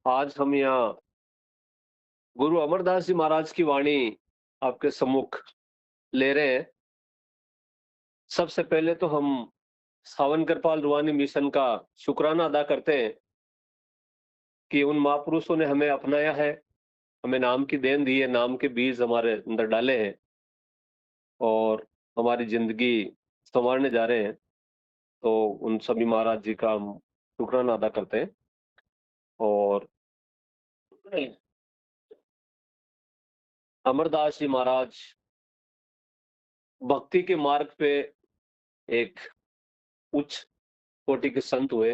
आज हम यहाँ गुरु अमरदास जी महाराज की वाणी आपके सम्मुख ले रहे हैं। सबसे पहले तो हम सावन कृपाल रूहानी मिशन का शुक्राना अदा करते हैं कि उन महापुरुषों ने हमें अपनाया है, हमें नाम की देन दी है, नाम के बीज हमारे अंदर डाले हैं और हमारी ज़िंदगी सँवारने जा रहे हैं। तो उन सभी महाराज जी का हम शुक्राना अदा करते हैं और अमरदास जी महाराज भक्ति के मार्ग पे एक उच्च कोटि के संत हुए।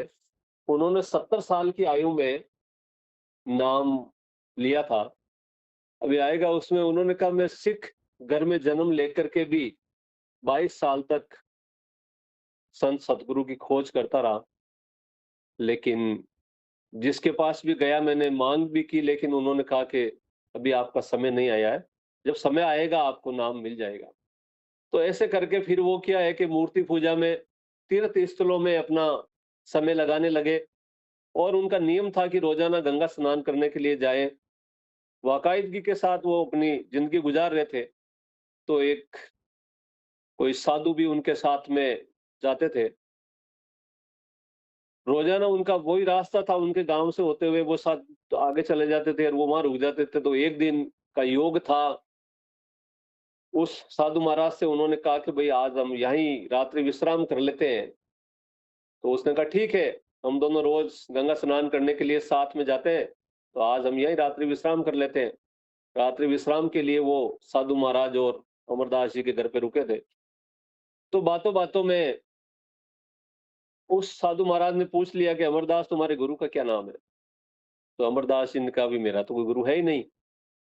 उन्होंने 70 साल की आयु में नाम लिया था। अभी आएगा उसमें उन्होंने कहा मैं सिख घर में जन्म लेकर के भी 22 साल तक संत सतगुरु की खोज करता रहा। लेकिन जिसके पास भी गया मैंने माँग भी की, लेकिन उन्होंने कहा कि अभी आपका समय नहीं आया है, जब समय आएगा आपको नाम मिल जाएगा। तो ऐसे करके फिर वो क्या है कि मूर्ति पूजा में, तीर्थ स्थलों में अपना समय लगाने लगे और उनका नियम था कि रोज़ाना गंगा स्नान करने के लिए जाएँ। बाकायदगी के साथ वो अपनी ज़िंदगी गुज़ार रहे थे। तो एक कोई साधु भी उनके साथ में जाते थे। रोज़ाना उनका वही रास्ता था, उनके गाँव से होते हुए वो साथ तो आगे चले जाते थे और वो वहाँ रुक जाते थे। तो एक दिन का योग था, उस साधु महाराज से उन्होंने कहा कि भई आज हम यहीं रात्रि विश्राम कर लेते हैं। तो उसने कहा ठीक है, हम दोनों रोज़ गंगा स्नान करने के लिए साथ में जाते हैं, तो आज हम यहीं रात्रि विश्राम कर लेते हैं। रात्रि विश्राम के लिए वो साधु महाराज और अमरदास जी के घर पे रुके थे। तो बातों-बातों में उस साधु महाराज ने पूछ लिया कि अमरदास तुम्हारे गुरु का क्या नाम है? तो अमरदास जी ने कहा भई मेरा तो कोई गुरु है ही नहीं।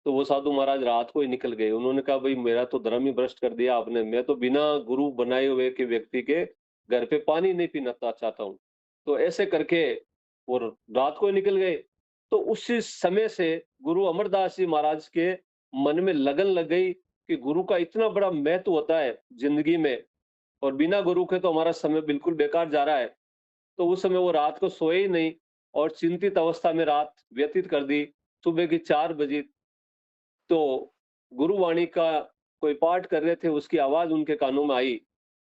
तो वो साधु महाराज रात को ही निकल गए। उन्होंने कहा भई मेरा तो धर्म ही भ्रष्ट कर दिया आपने। मैं तो बिना गुरु बनाए हुए के व्यक्ति के घर पे पानी नहीं पीना चाहता हूँ। तो ऐसे करके वो रात को ही निकल गए। तो उसी समय से गुरु अमरदास जी महाराज के मन में लगन लग गई कि गुरु का इतना बड़ा महत्व होता है ज़िंदगी में और बिना गुरु के तो हमारा समय बिल्कुल बेकार जा रहा है। तो उस समय वो रात को सोए ही नहीं और चिंतित अवस्था में रात व्यतीत कर दी। सुबह की 4 बजे तो गुरुवाणी का कोई पाठ कर रहे थे, उसकी आवाज़ उनके कानों में आई।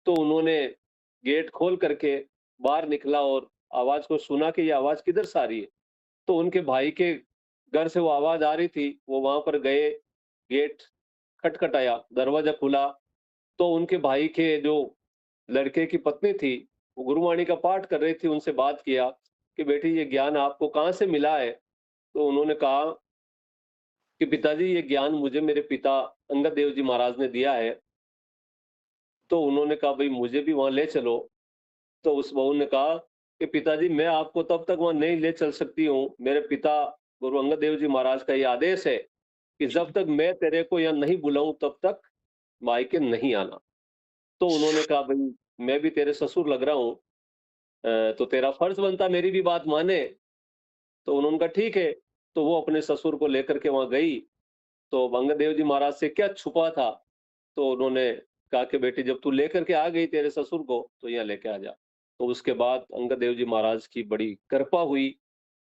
तो उन्होंने गेट खोल करके बाहर निकला और आवाज़ को सुना कि ये आवाज़ किधर से आ रही है। तो उनके भाई के घर से वो आवाज़ आ रही थी, वो वहाँ पर गए, गेट खटखटाया, दरवाज़ा खुला, तो उनके भाई के जो लड़के की पत्नी थी, वो गुरुवाणी का पाठ कर रही थी, उनसे बात किया कि बेटी ये ज्ञान आपको कहाँ से मिला है? तो उन्होंने कहा कि पिताजी ये ज्ञान मुझे मेरे पिता अंगद देव जी महाराज ने दिया है। तो उन्होंने कहा भई मुझे भी वहाँ ले चलो। तो उस बहू ने कहा कि पिताजी मैं आपको तब तक वहाँ नहीं ले चल सकती हूँ। मेरे पिता गुरु अंगद देव जी महाराज का ये आदेश है कि जब तक मैं तेरे को यहाँ नहीं बुलाऊँ तब तक मायके नहीं आना। तो उन्होंने कहा भई मैं भी तेरे ससुर लग रहा हूँ, तो तेरा फर्ज़ बनता है मेरी भी बात माने। तो उन्होंने कहा ठीक है। तो वो अपने ससुर को लेकर के वहाँ गई। तो अंगद देव जी महाराज से क्या छुपा था? तो उन्होंने कहा कि बेटी जब तू लेकर के आ गई तेरे ससुर को, तो यहाँ लेके आ जा। तो उसके बाद अंगद देव जी महाराज की बड़ी कृपा हुई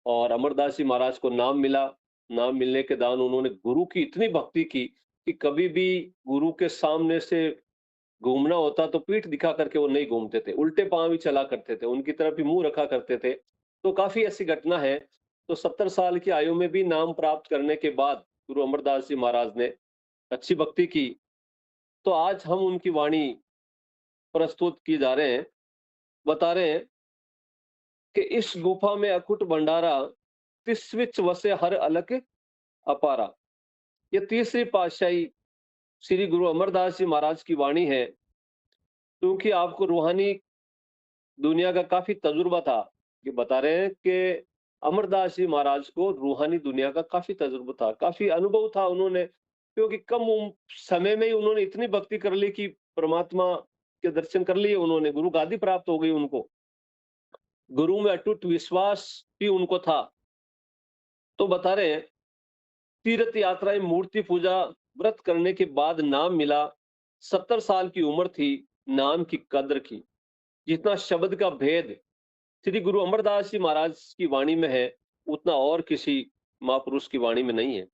और अमरदास जी महाराज को नाम मिला। नाम मिलने के दौरान उन्होंने गुरु की इतनी भक्ति की कि कभी भी गुरु के सामने से घूमना होता तो पीठ दिखा करके वो नहीं घूमते थे, उल्टे पाँव ही चला करते थे, उनकी तरफ ही मुँह रखा करते थे। तो काफ़ी ऐसी घटना है। तो 70 साल की आयु में भी नाम प्राप्त करने के बाद गुरु अमरदास जी महाराज ने अच्छी भक्ति की। तो आज हम उनकी वाणी प्रस्तुत की जा रहे हैं, बता रहे हैं कि इस गुफा में अकुट भंडारा, तिस विच वसे हर अलख अपारा। ये तीसरी पातशाही श्री गुरु अमरदास जी महाराज की वाणी है, क्योंकि आपको रूहानी दुनिया का काफ़ी तजुर्बा था। ये बता रहे हैं कि अमरदास जी महाराज को रूहानी दुनिया का काफ़ी तजुर्बा था, काफ़ी अनुभव था उन्होंने, क्योंकि कम समय में ही उन्होंने इतनी भक्ति कर ली कि परमात्मा के दर्शन कर लिए उन्होंने, गुरु गादी प्राप्त हो गई उनको। गुरु में अटूट विश्वास भी उनको था। तो बता रहे हैं, तीर्थ यात्राएँ, मूर्ति पूजा, व्रत करने के बाद नाम मिला। 70 साल की उम्र थी, नाम की कद्र की। जितना शब्द का भेद श्री गुरु अमरदास जी महाराज की वाणी में है, उतना और किसी महापुरुष की वाणी में नहीं है।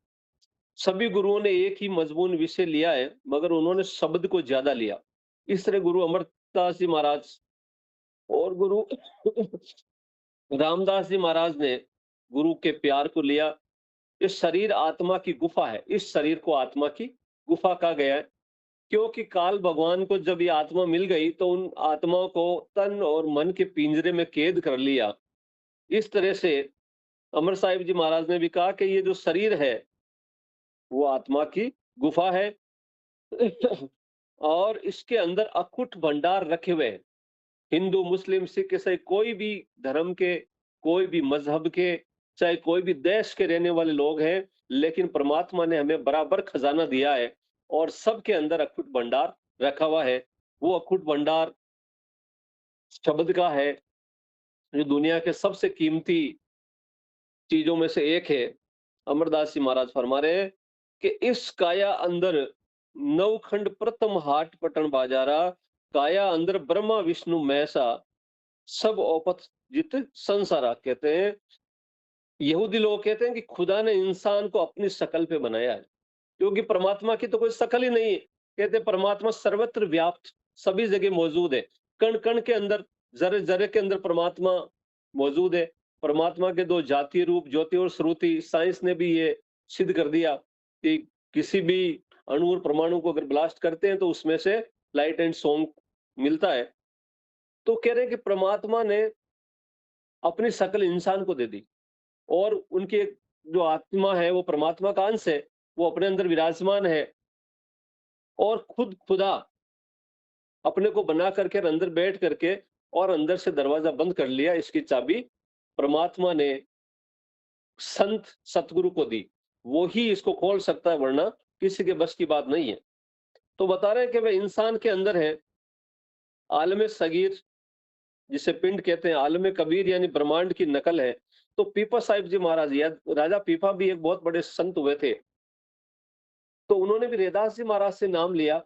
सभी गुरुओं ने एक ही मजमून विषय लिया है, मगर उन्होंने शब्द को ज्यादा लिया। इस तरह गुरु अमरदास जी महाराज और गुरु रामदास जी महाराज ने गुरु के प्यार को लिया। इस शरीर आत्मा की गुफा है, इस शरीर को आत्मा की गुफा कहा गया है, क्योंकि काल भगवान को जब ये आत्मा मिल गई तो उन आत्माओं को तन और मन के पिंजरे में कैद कर लिया। इस तरह से अमर साहिब जी महाराज ने भी कहा कि ये जो शरीर है वो आत्मा की गुफा है और इसके अंदर अखुट भंडार रखे हुए हैं। हिंदू, मुस्लिम, सिख, ईसाई, कोई भी धर्म के, कोई भी मजहब के, चाहे कोई भी देश के रहने वाले लोग हैं, लेकिन परमात्मा ने हमें बराबर खजाना दिया है और सबके अंदर अखुट भंडार रखा हुआ है। वो अखुट भंडार शब्द का है, जो दुनिया के सबसे कीमती चीजों में से एक है। अमरदास जी महाराज फरमा रहे हैं कि इस काया अंदर नवखंड प्रथम हाट पटन बाजारा, काया अंदर ब्रह्मा विष्णु महेशा, सब औपत जित संसारा। कहते हैं, यहूदी लोग कहते हैं कि खुदा ने इंसान को अपनी शकल पे बनाया है, क्योंकि परमात्मा की तो कोई शकल ही नहीं है। कहते हैं परमात्मा सर्वत्र व्याप्त, सभी जगह मौजूद है। कण कण के अंदर, जरे जरे के अंदर परमात्मा मौजूद है। परमात्मा के दो जातीय रूप, ज्योति और श्रुति, साइंस ने भी ये सिद्ध कर दिया कि किसी भी अणु और परमाणु को अगर ब्लास्ट करते हैं तो उसमें से लाइट एंड सॉन्ग मिलता है। तो कह रहे हैं कि परमात्मा ने अपनी शकल इंसान को दे दी और उनकी एक जो आत्मा है वो परमात्मा का अंश है, वो अपने अंदर विराजमान है और खुद खुदा अपने को बना करके अंदर बैठ करके और अंदर से दरवाजा बंद कर लिया। इसकी चाबी परमात्मा ने संत सतगुरु को दी, वो ही इसको खोल सकता है, वरना किसी के बस की बात नहीं है। तो बता रहे हैं कि वह इंसान के अंदर है आलम सगीर, जिसे पिंड कहते हैं, आलम कबीर यानी ब्रह्मांड की नकल है। तो पीपा साहिब जी महाराज, या राजा पीपा भी एक बहुत बड़े संत हुए थे, तो उन्होंने भी रैदास जी महाराज से नाम लिया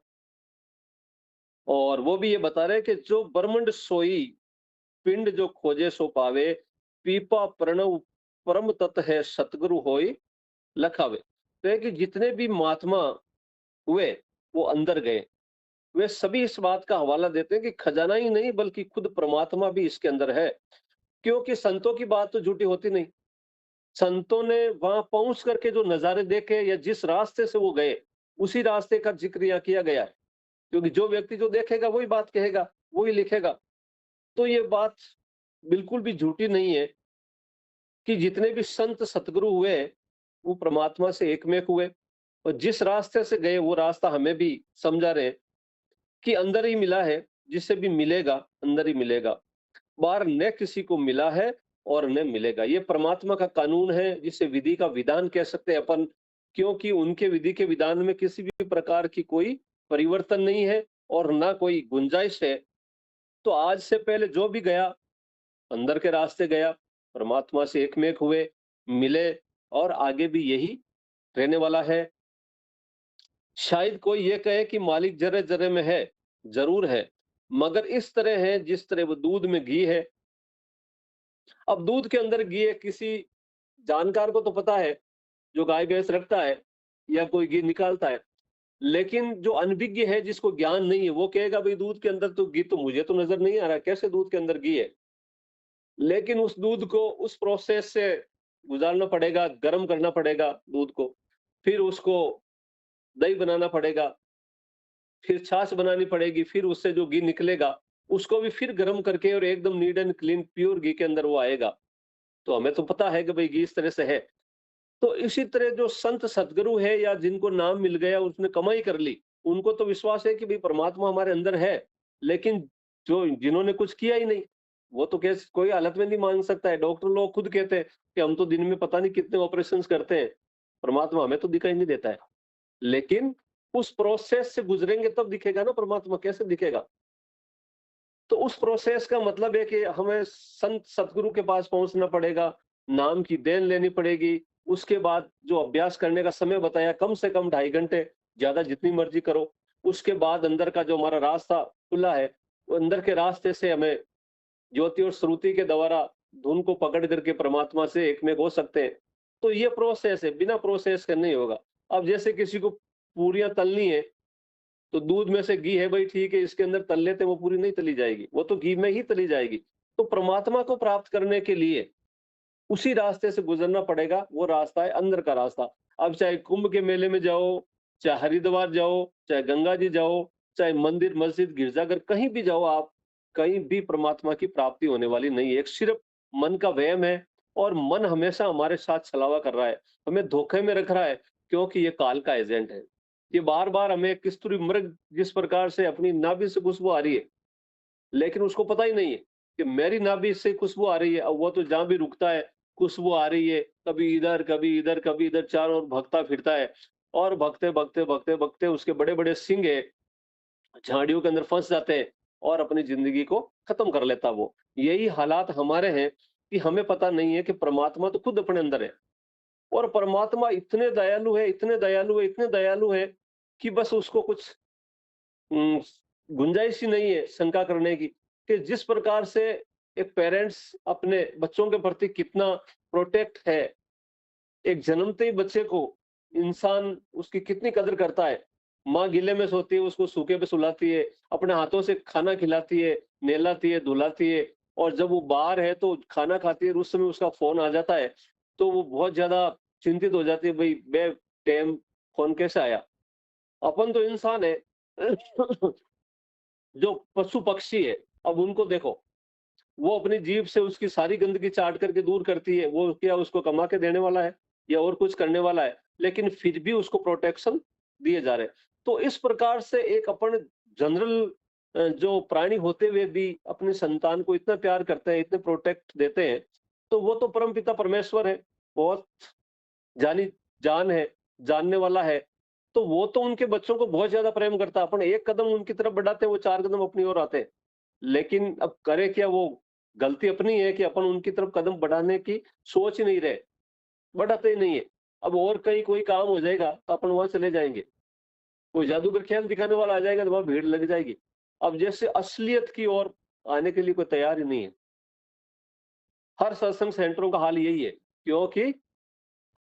और वो भी ये बता रहे हैं कि जो ब्रह्मंड सोई, पिंड जो खोजे सो पावे, पीपा प्रणव परम तत् है, सतगुरु होई लखावे। तो है कि जितने भी महात्मा हुए वो अंदर गए, वे सभी इस बात का हवाला देते हैं कि खजाना ही नहीं बल्कि खुद परमात्मा भी इसके अंदर है। क्योंकि संतों की बात तो झूठी होती नहीं। संतों ने वहां पहुंच करके जो नजारे देखे या जिस रास्ते से वो गए, उसी रास्ते का जिक्र यहाँ किया गया है। क्योंकि जो व्यक्ति जो देखेगा वही बात कहेगा, वही लिखेगा। तो ये बात बिल्कुल भी झूठी नहीं है कि जितने भी संत सतगुरु हुए वो परमात्मा से एकमेक हुए और जिस रास्ते से गए वो रास्ता हमें भी समझा रहे हैं कि अंदर ही मिला है। जिससे भी मिलेगा अंदर ही मिलेगा, बाहर न किसी को मिला है और न मिलेगा। ये परमात्मा का कानून है, जिसे विधि का विधान कह सकते हैं अपन, क्योंकि उनके विधि के विधान में किसी भी प्रकार की कोई परिवर्तन नहीं है और ना कोई गुंजाइश है। तो आज से पहले जो भी गया अंदर के रास्ते गया, परमात्मा से एकमेक हुए, मिले और आगे भी यही रहने वाला है। शायद कोई ये कहे कि मालिक जरे जरे में है, जरूर है, मगर इस तरह है जिस तरह वो दूध में घी है। अब दूध के अंदर घी है, किसी जानकार को तो पता है, जो गाय भैंस रखता है या कोई घी निकालता है। लेकिन जो अनभिज्ञ है, जिसको ज्ञान नहीं है, वो कहेगा भाई दूध के अंदर तो घी, तो मुझे तो नजर नहीं आ रहा, कैसे दूध के अंदर घी है। लेकिन उस दूध को उस प्रोसेस से गुजारना पड़ेगा, गर्म करना पड़ेगा दूध को, फिर उसको दही बनाना पड़ेगा, फिर छाछ बनानी पड़ेगी, फिर उससे जो घी निकलेगा उसको भी फिर गर्म करके और एकदम नीट एंड क्लीन प्योर घी के अंदर वो आएगा। तो हमें तो पता है कि भाई घी इस तरह से है। तो इसी तरह जो संत सदगुरु है या जिनको नाम मिल गया, उसने कमाई कर ली, उनको तो विश्वास है कि भाई परमात्मा हमारे अंदर है। लेकिन जो जिन्होंने कुछ किया ही नहीं, वो तो कैसे कोई हालत में नहीं मान सकता है। डॉक्टर लोग खुद कहते हैं कि हम तो दिन में पता नहीं कितने ऑपरेशन करते हैं, परमात्मा हमें तो दिखाई नहीं देता है। लेकिन उस प्रोसेस से गुजरेंगे तब दिखेगा ना परमात्मा, कैसे दिखेगा। तो उस प्रोसेस का मतलब है कि हमें संत सतगुरु के पास पहुंचना पड़ेगा, नाम की देन लेनी पड़ेगी। उसके बाद जो अभ्यास करने का समय बताया, कम से कम 2.5 घंटे, ज्यादा जितनी मर्जी करो। उसके बाद अंदर का जो हमारा रास्ता खुला है, वो अंदर के रास्ते से हमें ज्योति और श्रुति के द्वारा धुन को पकड़ करके परमात्मा से एक में एक हो सकते हैं। तो ये प्रोसेस है, बिना प्रोसेस के नहीं होगा। अब जैसे किसी को पूरियाँ तलनी है, तो दूध में से घी है भाई ठीक है, इसके अंदर तल लेते हैं, वो पूरी नहीं तली जाएगी, वो तो घी में ही तली जाएगी। तो परमात्मा को प्राप्त करने के लिए उसी रास्ते से गुजरना पड़ेगा, वो रास्ता है अंदर का रास्ता। अब चाहे कुंभ के मेले में जाओ, चाहे हरिद्वार जाओ, चाहे गंगा जी जाओ, चाहे मंदिर, मस्जिद, गिरजाघर कहीं भी जाओ आप, कहीं भी परमात्मा की प्राप्ति होने वाली नहीं है। एक सिर्फ मन का वहम है और मन हमेशा हमारे साथ छलावा कर रहा है, हमें धोखे में रख रहा है क्योंकि ये काल का एजेंट है। ये बार-बार हमें कस्तूरी मृग जिस प्रकार से अपनी नाभि से खुशबू आ रही है, लेकिन उसको पता ही नहीं है कि मेरी नाभि से खुशबू आ रही है। अब वो तो जहाँ भी रुकता है, खुशबू आ रही है, कभी इधर, कभी इधर, कभी इधर, चारों ओर भगता फिरता है और भगते, भगते, भगते, भगते उसके बड़े-बड़े सींग है, झाड़ियों के अंदर फँस जाते हैं और अपनी ज़िंदगी को खत्म कर लेता वो। यही हालात हमारे हैं कि हमें पता नहीं है कि परमात्मा तो खुद अपने अंदर है और परमात्मा इतने दयालु है, इतने दयालु है, इतने दयालु है कि बस उसको कुछ उम, गुंजाइश ही नहीं है शंका करने की कि जिस प्रकार से एक पेरेंट्स अपने बच्चों के प्रति कितना प्रोटेक्ट है, एक जन्मते ही बच्चे को इंसान उसकी कितनी कदर करता है। माँ गीले में सोती है, उसको सूखे पे सुलाती है, अपने हाथों से खाना खिलाती है, नहलाती है, धुलाती है और जब वो बाहर है तो खाना खाती है और उस समय उसका फ़ोन आ जाता है, तो वो बहुत ज़्यादा चिंतित हो जाती है, भई बेटैम फ़ोन कैसे आया? अपन तो इंसान है जो पशु-पक्षी है, अब उनको देखो, वो अपनी जीभ से उसकी सारी गंदगी चाट करके दूर करती है, वो क्या उसको कमा के देने वाला है या और कुछ करने वाला है, लेकिन फिर भी उसको प्रोटेक्शन दिए जा रहे हैं। तो इस प्रकार से एक अपन जनरल जो प्राणी होते हुए भी अपनी संतान को इतना प्यार करते हैं, इतने प्रोटेक्ट देते हैं, तो वो तो परमपिता परमेश्वर है, बहुत जानी जान है, जानने वाला है, तो वो तो उनके बच्चों को बहुत ज़्यादा प्रेम करता है। अपन एक कदम उनकी तरफ बढ़ाते हैं, वो 4 कदम अपनी ओर आते हैं। लेकिन अब करें क्या वो गलती अपनी है कि अपन उनकी तरफ कदम बढ़ाने की सोच ही नहीं रहे, बढ़ाते ही नहीं है। अब और कहीं कोई काम हो जाएगा तो अपन वहाँ चले जाएँगे। कोई जादूगर खेल दिखाने वाला आ जाएगा तो वहाँ भीड़ लग जाएगी। अब जैसे असलियत की ओर आने के लिए कोई तैयार ही नहीं है। हर सत्संग सेंटरों का हाल यही है, क्योंकि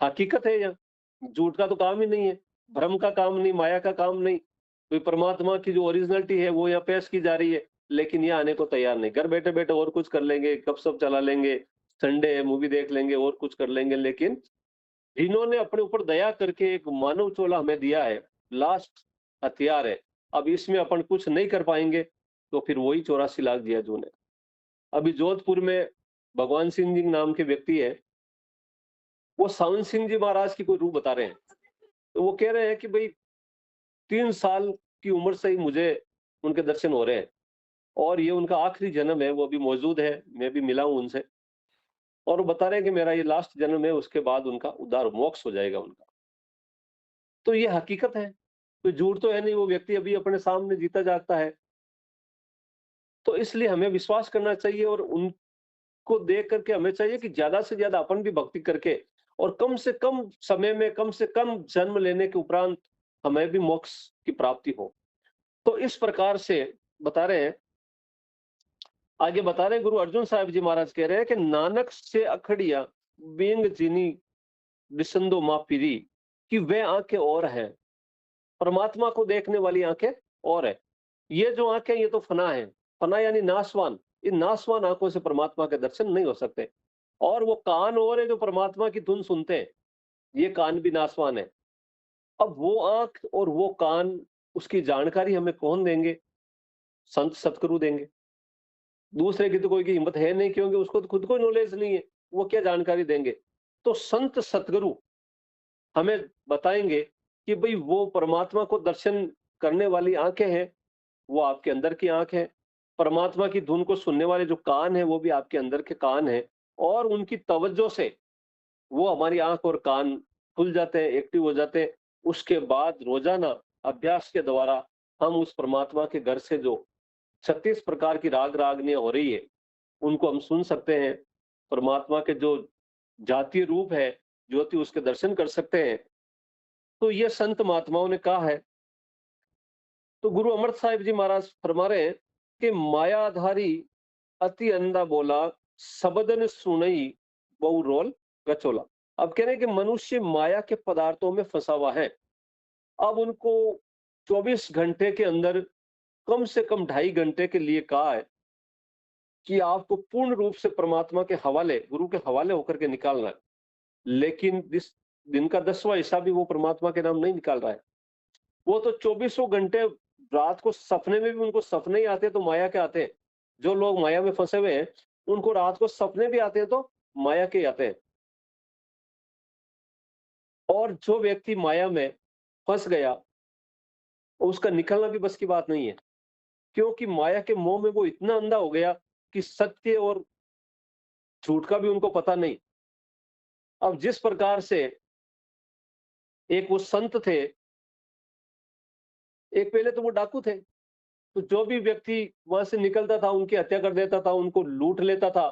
हकीकत है यहाँ, झूठ का तो काम ही नहीं है, भ्रम का काम नहीं, माया का काम नहीं, कोई परमात्मा की जो ओरिजिनलिटी है वो यहाँ पेश की जा रही है, लेकिन ये आने को तैयार नहीं। घर बैठे-बैठे और कुछ कर लेंगे, गप-सप चला लेंगे, संडे है मूवी देख लेंगे और कुछ कर लेंगे, लेकिन इन्होंने अपने ऊपर दया करके एक मानव चोला हमें दिया है, लास्ट हथियार है। अब इसमें अपन कुछ नहीं कर पाएँगे, तो फिर वही 84 लाख जिया जून है। अभी जोधपुर में भगवान सिंह जी नाम के व्यक्ति है, वो सावन सिंह जी महाराज की कोई रूह बता रहे हैं। तो वो कह रहे हैं कि भई 3 साल की उम्र से ही मुझे उनके दर्शन हो रहे हैं और ये उनका आखिरी जन्म है, वो अभी मौजूद है, मैं भी मिला हूँ उनसे और वो बता रहे हैं कि मेरा ये लास्ट जन्म है, उसके बाद उनका उद्धार मोक्ष हो जाएगा उनका। तो ये हकीकत है, कोई झूठ तो है नहीं, वो व्यक्ति अभी अपने सामने जीता जागता है। तो इसलिए हमें विश्वास करना चाहिए और उनको देख करके हमें चाहिए कि ज़्यादा से ज़्यादा अपन भी भक्ति करके और कम से कम समय में, कम से कम जन्म लेने के उपरांत हमें भी मोक्ष की प्राप्ति हो। तो इस प्रकार से बता रहे हैं, आगे बता रहे हैं गुरु अर्जुन साहिब जी महाराज कह रहे हैं कि नानक से अखड़िया बेंग जीनी बिसंदो माँ पीरी कि वे आंखें और हैं, परमात्मा को देखने वाली आंखें और है। ये जो आंखें ये तो फना है, फना यानी नासवान, इन नासवान आंखों से परमात्मा के दर्शन नहीं हो सकते। और वो कान और है जो परमात्मा की धुन सुनते हैं, ये कान भी नासवान है। अब वो आंख और वो कान, उसकी जानकारी हमें कौन देंगे? संत सतगुरु देंगे। दूसरे की तो कोई की हिम्मत है नहीं, क्योंकि उसको तो खुद को नॉलेज नहीं है, वो क्या जानकारी देंगे। तो संत सतगुरु हमें बताएंगे कि भाई वो परमात्मा को दर्शन करने वाली आंखें हैं, वो आपके अंदर की आंख है। परमात्मा की धुन को सुनने वाले जो कान है, वो भी आपके अंदर के कान है और उनकी तवज्जो से वो हमारी आंख और कान खुल जाते हैं, एक्टिव हो जाते हैं। उसके बाद रोजाना अभ्यास के द्वारा हम उस परमात्मा के घर से जो 36 प्रकार की राग रागनियां हो रही है, उनको हम सुन सकते हैं। परमात्मा के जो जातीय रूप है, ज्योति, उसके दर्शन कर सकते हैं। तो ये संत महात्माओं ने कहा है। तो गुरु अमृत साहिब जी महाराज फरमा रहे हैं कि मायाधारी अति अंधा बोला, सबदन सुनई बहु रोल गचोला। अब कह रहे हैं कि मनुष्य माया के पदार्थों में फंसा हुआ है। अब उनको 24 घंटे के अंदर कम से कम 2.5 घंटे के लिए कहा है कि आपको पूर्ण रूप से परमात्मा के हवाले, गुरु के हवाले होकर के निकालना है। लेकिन इस दिन का 10वां हिस्सा भी वो परमात्मा के नाम नहीं निकाल रहा है। वो तो चौबीसों घंटे रात को सपने में भी उनको सपने ही आते हैं तो माया के आते हैं। जो लोग माया में फंसे हुए हैं, उनको रात को सपने भी आते हैं तो माया के ही आते हैं। और जो व्यक्ति माया में फंस गया, उसका निकलना भी बस की बात नहीं है। क्योंकि माया के मोह में वो इतना अंधा हो गया कि सत्य और झूठ का भी उनको पता नहीं। अब जिस प्रकार से एक वो संत थे, एक पहले तो वो डाकू थे। तो जो भी व्यक्ति वहां से निकलता था, उनकी हत्या कर देता था, उनको लूट लेता था।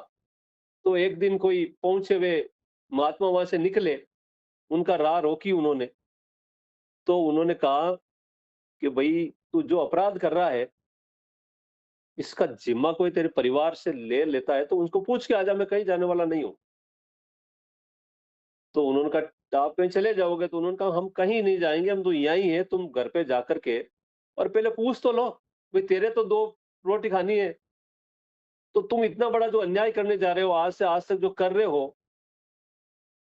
तो एक दिन कोई पहुंचे हुए महात्मा वहां से निकले, उनका राह रोकी उन्होंने। तो उन्होंने कहा कि भाई, तू जो अपराध कर रहा है, इसका जिम्मा कोई तेरे परिवार से ले लेता है तो उनको पूछ के आजा, मैं कहीं जाने वाला नहीं हूं। तो उन्होंने कहा, आप कहीं चले जाओगे? तो उन्होंने कहा, हम कहीं नहीं जाएंगे, हम तो यहीं ही है, तुम घर पे जाकर के और पहले पूछ तो लो, भाई तेरे तो दो रोटी खानी है, तो तुम इतना बड़ा जो अन्याय करने जा रहे हो, आज से आज तक जो कर रहे हो,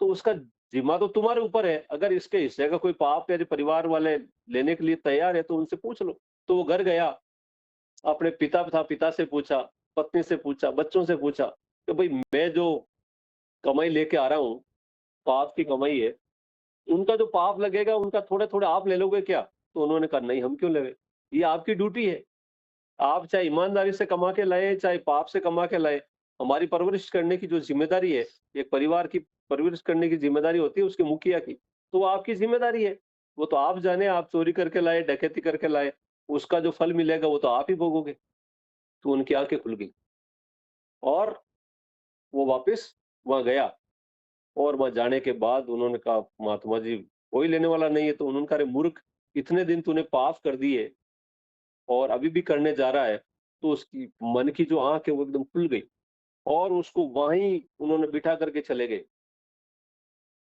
तो उसका जिम्मा तो तुम्हारे ऊपर है। अगर इसके हिस्से का कोई पाप तेरे परिवार वाले लेने के लिए तैयार है तो उनसे पूछ लो। तो वो घर गया, अपने पिता था, पिता से पूछा, पत्नी से पूछा, बच्चों से पूछा कि भाई, मैं जो कमाई लेके आ रहा हूँ, पाप की कमाई है, उनका जो पाप लगेगा, उनका थोड़े थोड़े आप ले लोगे क्या? तो उन्होंने कहा, नहीं, हम क्यों लेवे, ये आपकी ड्यूटी है। आप चाहे ईमानदारी से कमा के लाए, चाहे पाप से कमा के लाए, हमारी परवरिश करने की जो जिम्मेदारी है, एक परिवार की परवरिश करने की जिम्मेदारी होती है उसके मुखिया की, तो वो आपकी जिम्मेदारी है। वो तो आप जाने, आप चोरी करके लाए, डकैती करके लाए, उसका जो फल मिलेगा वो तो आप ही भोगोगे। तो उनकी आंखें खुल गई और वो वापस वहां गया। और वहां जाने के बाद उन्होंने कहा, महात्मा जी, कोई लेने वाला नहीं है। तो उन्होंने कहा, अरे मूर्ख, इतने दिन तूने पाप कर दिए और अभी भी करने जा रहा है। तो उसकी मन की जो आंख है वो एकदम खुल गई और उसको वहीं उन्होंने बिठा करके चले गए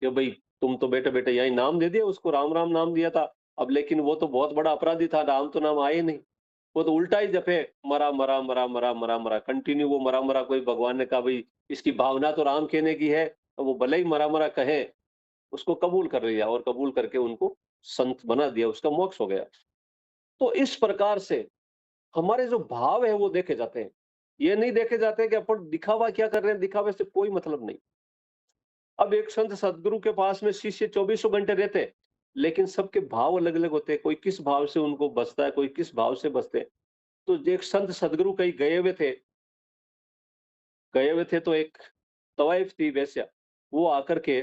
कि भाई, तुम तो बेटे बेटे यही नाम दे दिया उसको, राम राम नाम दिया था। अब लेकिन वो तो बहुत बड़ा अपराधी था, राम तो नाम आए नहीं। वो तो उल्टा ही जपे, मरा मरा मरा मरा मरा मरा, कंटिन्यू वो मरा मरा। कोई भगवान ने कहा, भाई इसकी भावना तो राम कहने की है, तो वो भले ही मरा मरा कहे, उसको कबूल कर लिया और कबूल करके उनको संत बना दिया, उसका मोक्ष हो गया। तो इस प्रकार से हमारे जो भाव है वो देखे जाते हैं। ये नहीं देखे जाते कि अपन दिखावा क्या कर रहे हैं, दिखावे से कोई मतलब नहीं। अब एक संत सदगुरु के पास में शिष्य चौबीसों घंटे रहते हैं, लेकिन सबके भाव अलग अलग होते हैं। कोई किस भाव से उनको बसता है, कोई किस भाव से बसते हैं। तो जो एक संत सदगुरु कहीं गए हुए थे तो एक तवाइफ थी वैश्या, वो आकर के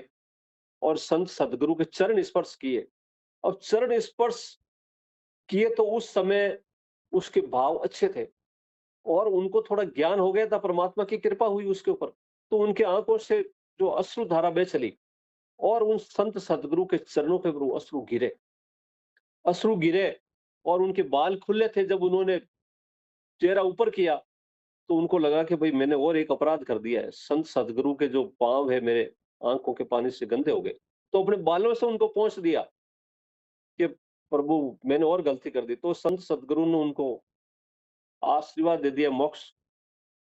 और संत सदगुरु के चरण स्पर्श किए। और चरण स्पर्श किए तो उस समय उसके भाव अच्छे थे और उनको थोड़ा ज्ञान हो गया था, परमात्मा की कृपा हुई उसके ऊपर। तो उनके आंखों से जो अश्रु धारा बह चली और उन संत सदगुरु के चरणों पे वो अश्रु गिरे और उनके बाल खुले थे। जब उन्होंने चेहरा ऊपर किया तो उनको लगा कि भाई, मैंने और एक अपराध कर दिया है। संत सदगुरु के जो पांव है मेरे आंखों के पानी से गंदे हो गए। तो अपने बालों से उनको पोंछ दिया कि प्रभु, मैंने और गलती कर दी। तो संत सदगुरु ने उनको आशीर्वाद दे दिया मोक्ष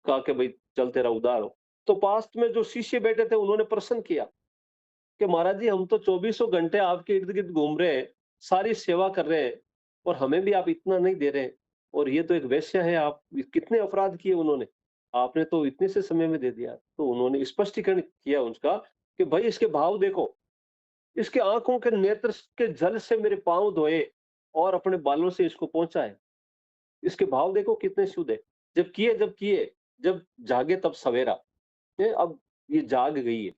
का कि भाई, चल तेरा उद्धार हो। तो पास में जो शिष्य बैठे थे उन्होंने प्रश्न किया कि महाराज जी, हम तो चौबीसों घंटे आपके इर्द गिर्द घूम रहे हैं, सारी सेवा कर रहे हैं और हमें भी आप इतना नहीं दे रहे हैं। और ये तो एक वेश्या है, आप कितने अपराध किए उन्होंने, आपने तो इतने से समय में दे दिया। तो उन्होंने स्पष्टीकरण किया उसका कि भाई, इसके भाव देखो, इसके आंखों के नेत्र के जल से मेरे पांव धोए और अपने बालों से इसको पहुंचा है। इसके भाव देखो कितने शुद्ध है। जब किए, जब जागे तब सवेरा। अब ये जाग गई है,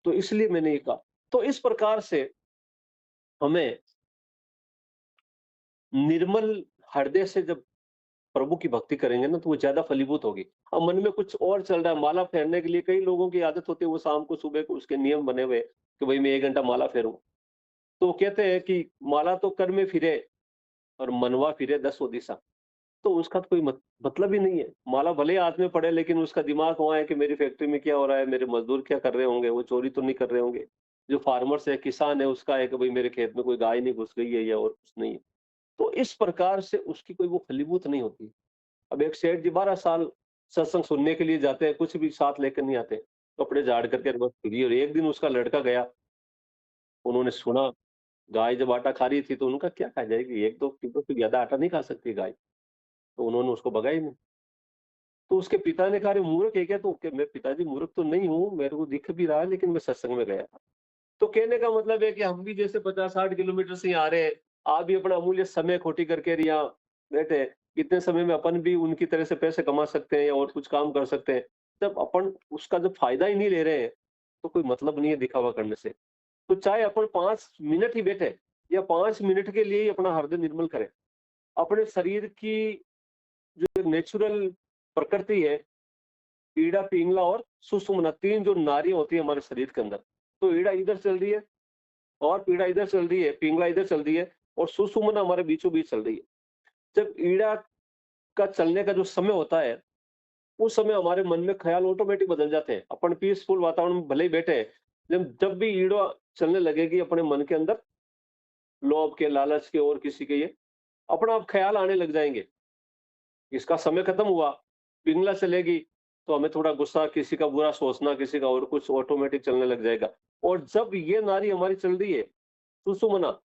तो इसलिए मैंने ये कहा। तो इस प्रकार से हमें निर्मल हृदय से जब प्रभु की भक्ति करेंगे ना, तो वो ज्यादा फलीभूत होगी। अब मन में कुछ और चल रहा है, माला फेरने के लिए कई लोगों की आदत होती है, वो शाम को सुबह को उसके नियम बने हुए कि भाई मैं 1 घंटा माला फेरूं। तो वो कहते हैं कि माला तो कर में फिरे और मनवा फिरे 10 दिशा। तो उसका तो कोई मतलब ही नहीं है। माला भले ही हाथ में पड़े लेकिन उसका दिमाग वहाँ है कि मेरी फैक्ट्री में क्या हो रहा है, मेरे मज़दूर क्या कर रहे होंगे, वो चोरी तो नहीं कर रहे होंगे। जो फार्मर्स है, किसान है, उसका है कि भई मेरे खेत में कोई गाय नहीं घुस गई है या और कुछ नहीं है। तो इस प्रकार से उसकी कोई वो फलीभूत नहीं होती। अब एक सेठ जी 12 साल सत्संग सुनने के लिए जाते हैं, कुछ भी साथ लेकर नहीं आते। कपड़े झाड़ करके बस फ्री और एक दिन उसका लड़का गया, उन्होंने सुना, गाय जब आटा खा रही थी तो उनका क्या खा जाएगी, 1-2 किलो से ज़्यादा आटा नहीं खा सकती गाय। तो उन्होंने उसको भगाया ही नहीं। तो उसके पिता ने कहा, "अरे मूर्ख है क्या तू?" कि मैं पिताजी मूर्ख तो नहीं हूँ, मेरे को दिख भी रहा है लेकिन मैं सत्संग में गया था। तो कहने का मतलब है कि हम भी जैसे 50-60 किलोमीटर से यहाँ आ रहे हैं, आप भी अपना अमूल्य समय खोटी करके यहाँ बैठे हैं। इतने समय में अपन भी उनकी तरह से पैसे कमा सकते हैं या और कुछ काम कर सकते हैं। जब अपन उसका जब फ़ायदा ही नहीं ले रहे हैं, तो कोई मतलब नहीं है दिखावा करने से। तो चाहे अपन 5 मिनट ही बैठे या 5 मिनट के लिए ही अपना हृदय निर्मल करें। अपने शरीर की जो एक नेचुरल प्रकृति है, ईड़ा, पिंगला और सुषुम्ना 3 जो नाड़ियाँ होती है हमारे शरीर के अंदर। तो ईड़ा इधर चल रही है और पीड़ा इधर चल रही है, पिंगला इधर चल रही है और सुषुम्ना हमारे बीचों-बीच चल रही है। जब ईड़ा का चलने का जो समय होता है, उस समय हमारे मन में ख़्याल ऑटोमेटिक बदल जाते हैं। अपन पीसफुल वातावरण में भले ही बैठे हैं, जब जब भी ईड़ा चलने लगेगी अपने मन के अंदर, लोभ के, लालच के और किसी के ये, अपना आप ख़्याल आने लग जाएँगे। इसका समय खत्म हुआ, पिंगला चलेगी, तो हमें थोड़ा गुस्सा, किसी का बुरा सोचना, किसी का और कुछ ऑटोमेटिक चलने लग जाएगा। और जब ये नाड़ी हमारी चल रही है, सुषुम्ना,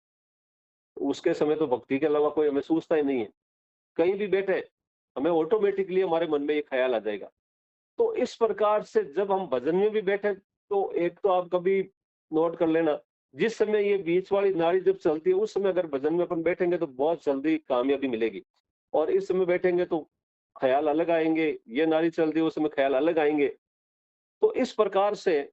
उसके समय तो भक्ति के अलावा कोई हमें सूझता ही नहीं है। कहीं भी बैठे, हमें ऑटोमेटिकली हमारे मन में ये ख़्याल आ जाएगा। तो इस प्रकार से जब हम भजन में भी बैठे, तो एक तो आप कभी नोट कर लेना, जिस समय ये बीच वाली नाड़ी जब चलती है, उस समय अगर भजन में अपन बैठेंगे तो बहुत जल्दी कामयाबी मिलेगी। और इस समय बैठेंगे तो ख़्याल अलग आएँगे, ये नाड़ी चल रही है उस समय ख़्याल अलग आएँगे। तो इस प्रकार से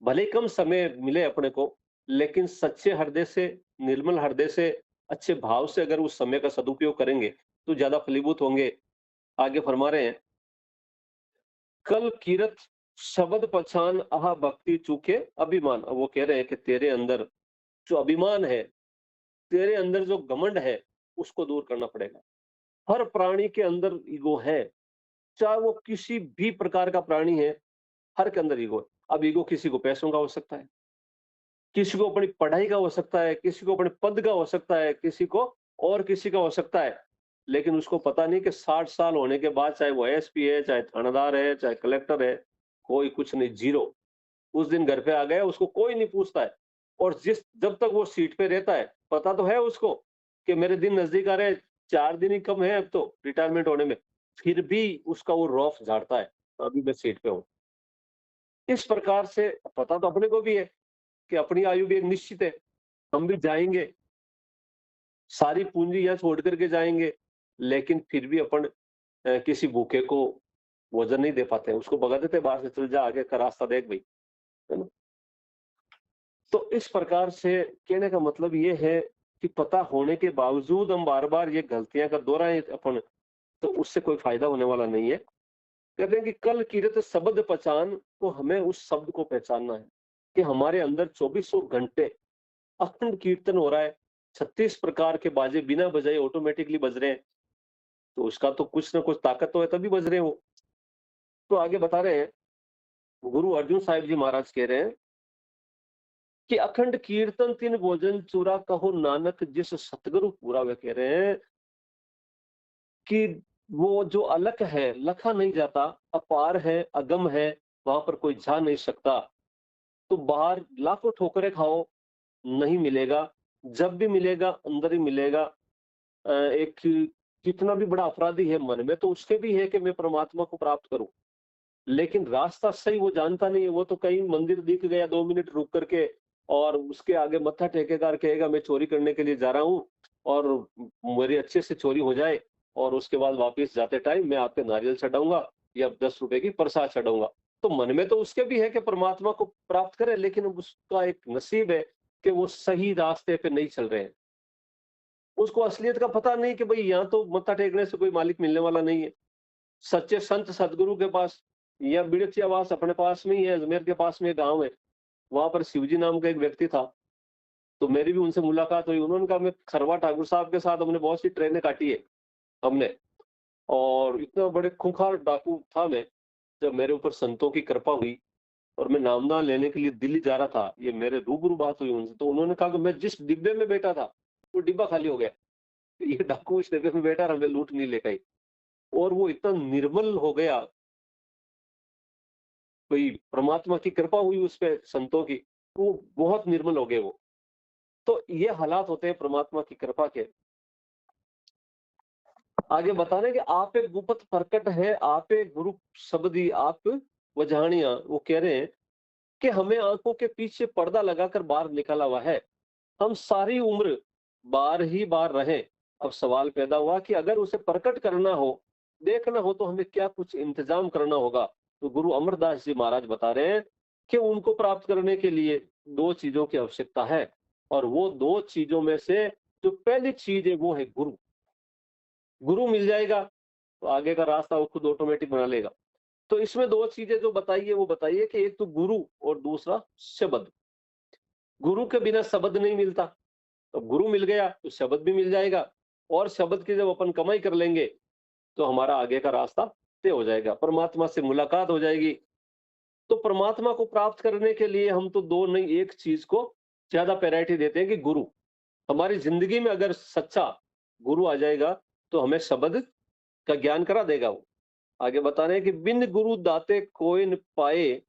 भले ही कम समय मिले अपने को, लेकिन सच्चे हृदय से, निर्मल हृदय से, अच्छे भाव से अगर उस समय का सदुपयोग करेंगे, तो ज़्यादा फलीभूत होंगे। आगे फरमा रहे हैं, "कल कीरत शब्द पहचान अहा भक्ति चूके अभिमान।" अब वो कह रहे हैं कि तेरे अंदर जो अभिमान है, तेरे अंदर जो घमंड है, उसको दूर करना पड़ेगा। हर प्राणी के अंदर ईगो है, चाहे वो किसी भी प्रकार का प्राणी है, हर के अंदर ईगो है। अब ईगो किसी को पैसों का हो सकता है, किसी को अपनी पढ़ाई का हो सकता है, किसी को अपने पद का हो सकता है, किसी को और किसी का हो सकता है। लेकिन उसको पता नहीं कि 60 साल होने के बाद चाहे वो एसपी है, चाहे थानेदार है, चाहे कलेक्टर है, कोई कुछ नहीं, ज़ीरो। उस दिन घर पे आ गया, उसको कोई नहीं पूछता है। और जब तक वो सीट पे रहता है, पता तो है उसको कि मेरे दिन नज़दीक आ रहे हैं, 4 दिन ही कम है अब तो रिटायरमेंट होने में। फिर भी उसका वो रौब झाड़ता है, अभी मैं सीट पे हूँ। इस प्रकार से पता तो अपने को भी है कि अपनी आयु भी एक निश्चित है, हम भी जाएँगे, सारी पूँजी यहाँ छोड़ कर के जाएँगे, लेकिन फिर भी अपन किसी भूखे को भोजन नहीं दे पाते हैं, उसको भगा देते हैं बाहर से, "चल जा आगे का रास्ता देख भई।" है ना? तो इस प्रकार से कहने का मतलब ये है कि पता होने के बावजूद हम बार-बार ये गलतियाँ का दोहराएँ अपन, तो उससे कोई फ़ायदा होने वाला नहीं है। कहते हैं कि कल कीरत शब्द पहचान, तो हमें उस शब्द को पहचानना है कि हमारे अंदर चौबीसों घंटे अखंड कीर्तन हो रहा है, 36 प्रकार के बाजे बिना बजाए ऑटोमेटिकली बज रहे हैं, तो उसका तो कुछ ना कुछ ताकत तो है तभी बज रहे हैं वो। तो आगे बता रहे हैं, गुरु अर्जुन साहिब जी महाराज कह रहे हैं कि अखंड कीर्तन तिन भोजन चूरा कहो नानक जिस सतगुरु पूरा। वे कह रहे हैं कि वो जो अलग है, लखा नहीं जाता, अपार है, अगम है, वहां पर कोई जा नहीं सकता। तो बाहर लाखों ठोकरें खाओ, नहीं मिलेगा। जब भी मिलेगा, अंदर ही मिलेगा। एक कितना भी बड़ा अपराधी है मन में, तो उसके भी है कि मैं परमात्मा को प्राप्त करूं, लेकिन रास्ता सही वो जानता नहीं है। वो तो कहीं मंदिर दिख गया 2 मिनट रुक करके और उसके आगे मत्था टेकेगा और कहेगा मैं चोरी करने के लिए जा रहा हूँ और मेरी अच्छे से चोरी हो जाए और उसके बाद वापस जाते टाइम मैं आपके नारियल चढ़ाऊंगा या 10 रुपए की प्रसाद चढ़ाऊंगा। तो मन में तो उसके भी है कि परमात्मा को प्राप्त करे, लेकिन उसका एक नसीब है कि वो सही रास्ते पे नहीं चल रहे हैं। उसको असलियत का पता नहीं कि भाई यहाँ तो मत्था टेकने से कोई मालिक मिलने वाला नहीं है। सच्चे संत सदगुरु के पास या बिड़चियावास अपने पास में ही है, अजमेर के पास में एक गाँव है। वहाँ पर शिवजी नाम का एक व्यक्ति था, तो मेरी भी उनसे मुलाकात हुई। उन्होंने कहा मैं खरवा ठाकुर साहब के साथ हमने बहुत सी ट्रेनें काटी है। हमने। और इतना बड़े खूंखार डाकू था मैं, जब मेरे ऊपर संतों की कृपा हुई और मैं नामदान लेने के लिए दिल्ली जा रहा था, ये मेरे रूबरू बात हुई उनसे, तो उन्होंने कहा कि मैं जिस डिब्बे में बैठा था, वो डिब्बा खाली हो गया। ये डाकू इस डिब्बे में बैठा और हमें लूट नहीं ले गए। और वो इतना निर्मल हो गया, कोई परमात्मा की कृपा हुई उस पे संतों की, वो बहुत निर्मल हो गए वो। तो ये हालात होते हैं परमात्मा की कृपा के। आगे बता रहे हैं कि आपे गुपत प्रकट है, आपे गुरु शब्दी आप वजाणिया। वो कह रहे हैं कि हमें आंखों के पीछे पर्दा लगाकर बाहर निकाला हुआ है, हम सारी उम्र बाहर ही बाहर रहे। अब सवाल पैदा हुआ कि अगर उसे प्रकट करना हो, देखना हो, तो हमें क्या कुछ इंतजाम करना होगा। तो गुरु अमरदास जी महाराज बता रहे हैं कि उनको प्राप्त करने के लिए दो चीजों की आवश्यकता है, और वो दो चीजों में से जो पहली चीज है वो है गुरु। गुरु मिल जाएगा तो आगे का रास्ता वो खुद ऑटोमेटिक बना लेगा। तो इसमें दो चीजें जो बताइए वो बताइए कि एक तो गुरु और दूसरा शब्द। गुरु के बिना शब्द नहीं मिलता, तो गुरु मिल गया तो शब्द भी मिल जाएगा, और शब्द की जब अपन कमाई कर लेंगे तो हमारा आगे का रास्ता तय हो जाएगा, परमात्मा से मुलाकात हो जाएगी। तो परमात्मा को प्राप्त करने के लिए हम तो दो नहीं, एक चीज को ज्यादा प्रायोरिटी देते हैं कि गुरु। हमारी जिंदगी में अगर सच्चा गुरु आ जाएगा तो हमें शब्द का ज्ञान करा देगा वो। आगे बता रहे हैं कि बिन गुरु दाते कोई न पाए,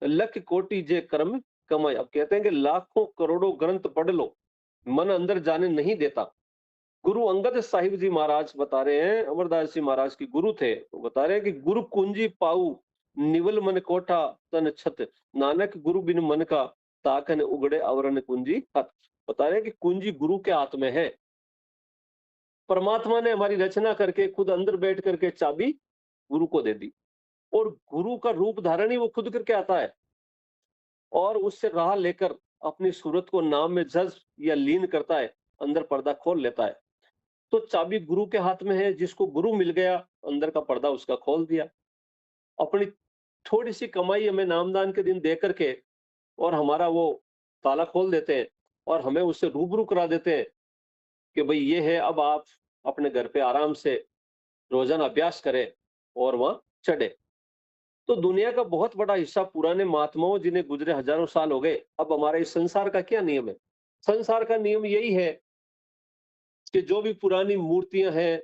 लख कोटि जे कर्म कमाए। अब कहते हैं कि लाखों करोड़ों ग्रंथ पढ़ लो, मन अंदर जाने नहीं देता। गुरु अंगद साहिब जी महाराज बता रहे हैं, अमरदास जी महाराज की गुरु थे, वो बता रहे हैं कि गुरु कुंजी पाऊ निवल मन कोठा तन छत, नानक गुरु बिन मन का ताकन उगड़े आवरण कुंजी हत। बता रहे हैं कि कुंजी गुरु के हाथ में है। परमात्मा ने हमारी रचना करके खुद अंदर बैठ करके चाबी गुरु को दे दी, और गुरु का रूप धारण ही वो खुद करके आता है, और उससे राह लेकर अपनी सूरत को नाम में जज या लीन करता है, अंदर पर्दा खोल लेता है। तो चाबी गुरु के हाथ में है, जिसको गुरु मिल गया, अंदर का पर्दा उसका खोल दिया। अपनी थोड़ी सी कमाई हमें नामदान के दिन दे करके और हमारा वो ताला खोल देते हैं, और हमें उससे रूबरू करा देते हैं कि भाई ये है, अब आप अपने घर पे आराम से रोजाना अभ्यास करें और वहां चढ़े। तो दुनिया का बहुत बड़ा हिस्सा पुराने महात्माओं जिन्हें गुजरे हजारों साल हो गए। अब हमारे इस संसार का क्या नियम है? संसार का नियम यही है कि जो भी पुरानी मूर्तियां हैं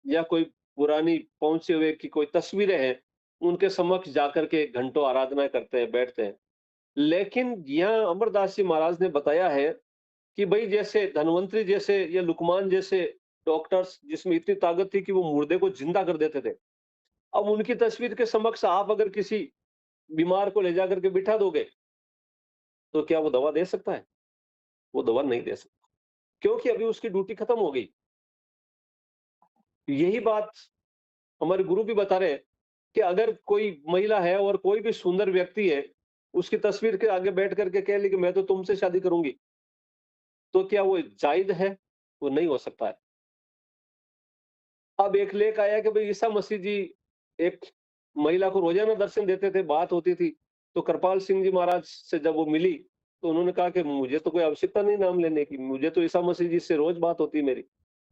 या कोई पुरानी पहुंचे हुए की कोई तस्वीरें हैं, उनके समक्ष जाकर के घंटों आराधना करते हैं, बैठते हैं। लेकिन यहाँ अमरदास जी महाराज ने बताया है कि भाई जैसे धनवंतरी जैसे या लुकमान जैसे डॉक्टर्स जिसमें इतनी ताकत थी कि वो मुर्दे को जिंदा कर देते थे, अब उनकी तस्वीर के समक्ष आप अगर किसी बीमार को ले जाकर के बिठा दोगे, तो क्या वो दवा दे सकता है? वो दवा नहीं दे सकता, क्योंकि अभी उसकी ड्यूटी खत्म हो गई। यही बात हमारे गुरु भी बता रहे हैं कि अगर कोई महिला है और कोई भी सुंदर व्यक्ति है, उसकी तस्वीर के आगे बैठ करके कह ली कि मैं तो तुमसे शादी करूंगी, तो क्या वो जायज है? वो नहीं हो सकता है। अब एक लेख आया कि भाई ईसा मसीह जी एक महिला को रोजाना दर्शन देते थे, बात होती थी। तो कृपाल सिंह जी महाराज से जब वो मिली, तो उन्होंने कहा कि मुझे तो कोई आवश्यकता नहीं नाम लेने की, मुझे तो ईसा मसीह जी से रोज बात होती है मेरी।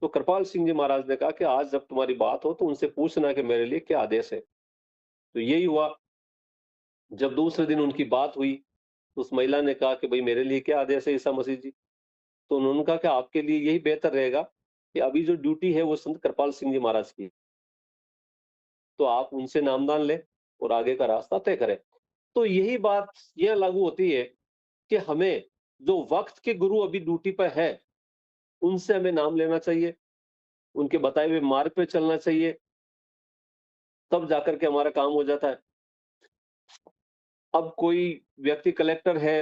तो कृपाल सिंह जी महाराज ने कहा कि आज जब तुम्हारी बात हो तो उनसे पूछना कि मेरे लिए क्या आदेश है। तो यही हुआ। जब दूसरे दिन उनकी बात हुई, तो उस महिला ने कहा कि भाई मेरे लिए क्या आदेश है ईसा मसीह जी। तो उन्होंने कहा कि आपके लिए यही बेहतर रहेगा कि अभी जो ड्यूटी है वो संत कृपाल सिंह जी महाराज की है। तो आप उनसे नामदान लें और आगे का रास्ता तय करें। तो यही बात यह लागू होती है कि हमें जो वक्त के गुरु अभी ड्यूटी पर है, उनसे हमें नाम लेना चाहिए, उनके बताए हुए मार्ग पे चलना चाहिए, तब जाकर के हमारा काम हो जाता है। अब कोई व्यक्ति कलेक्टर है,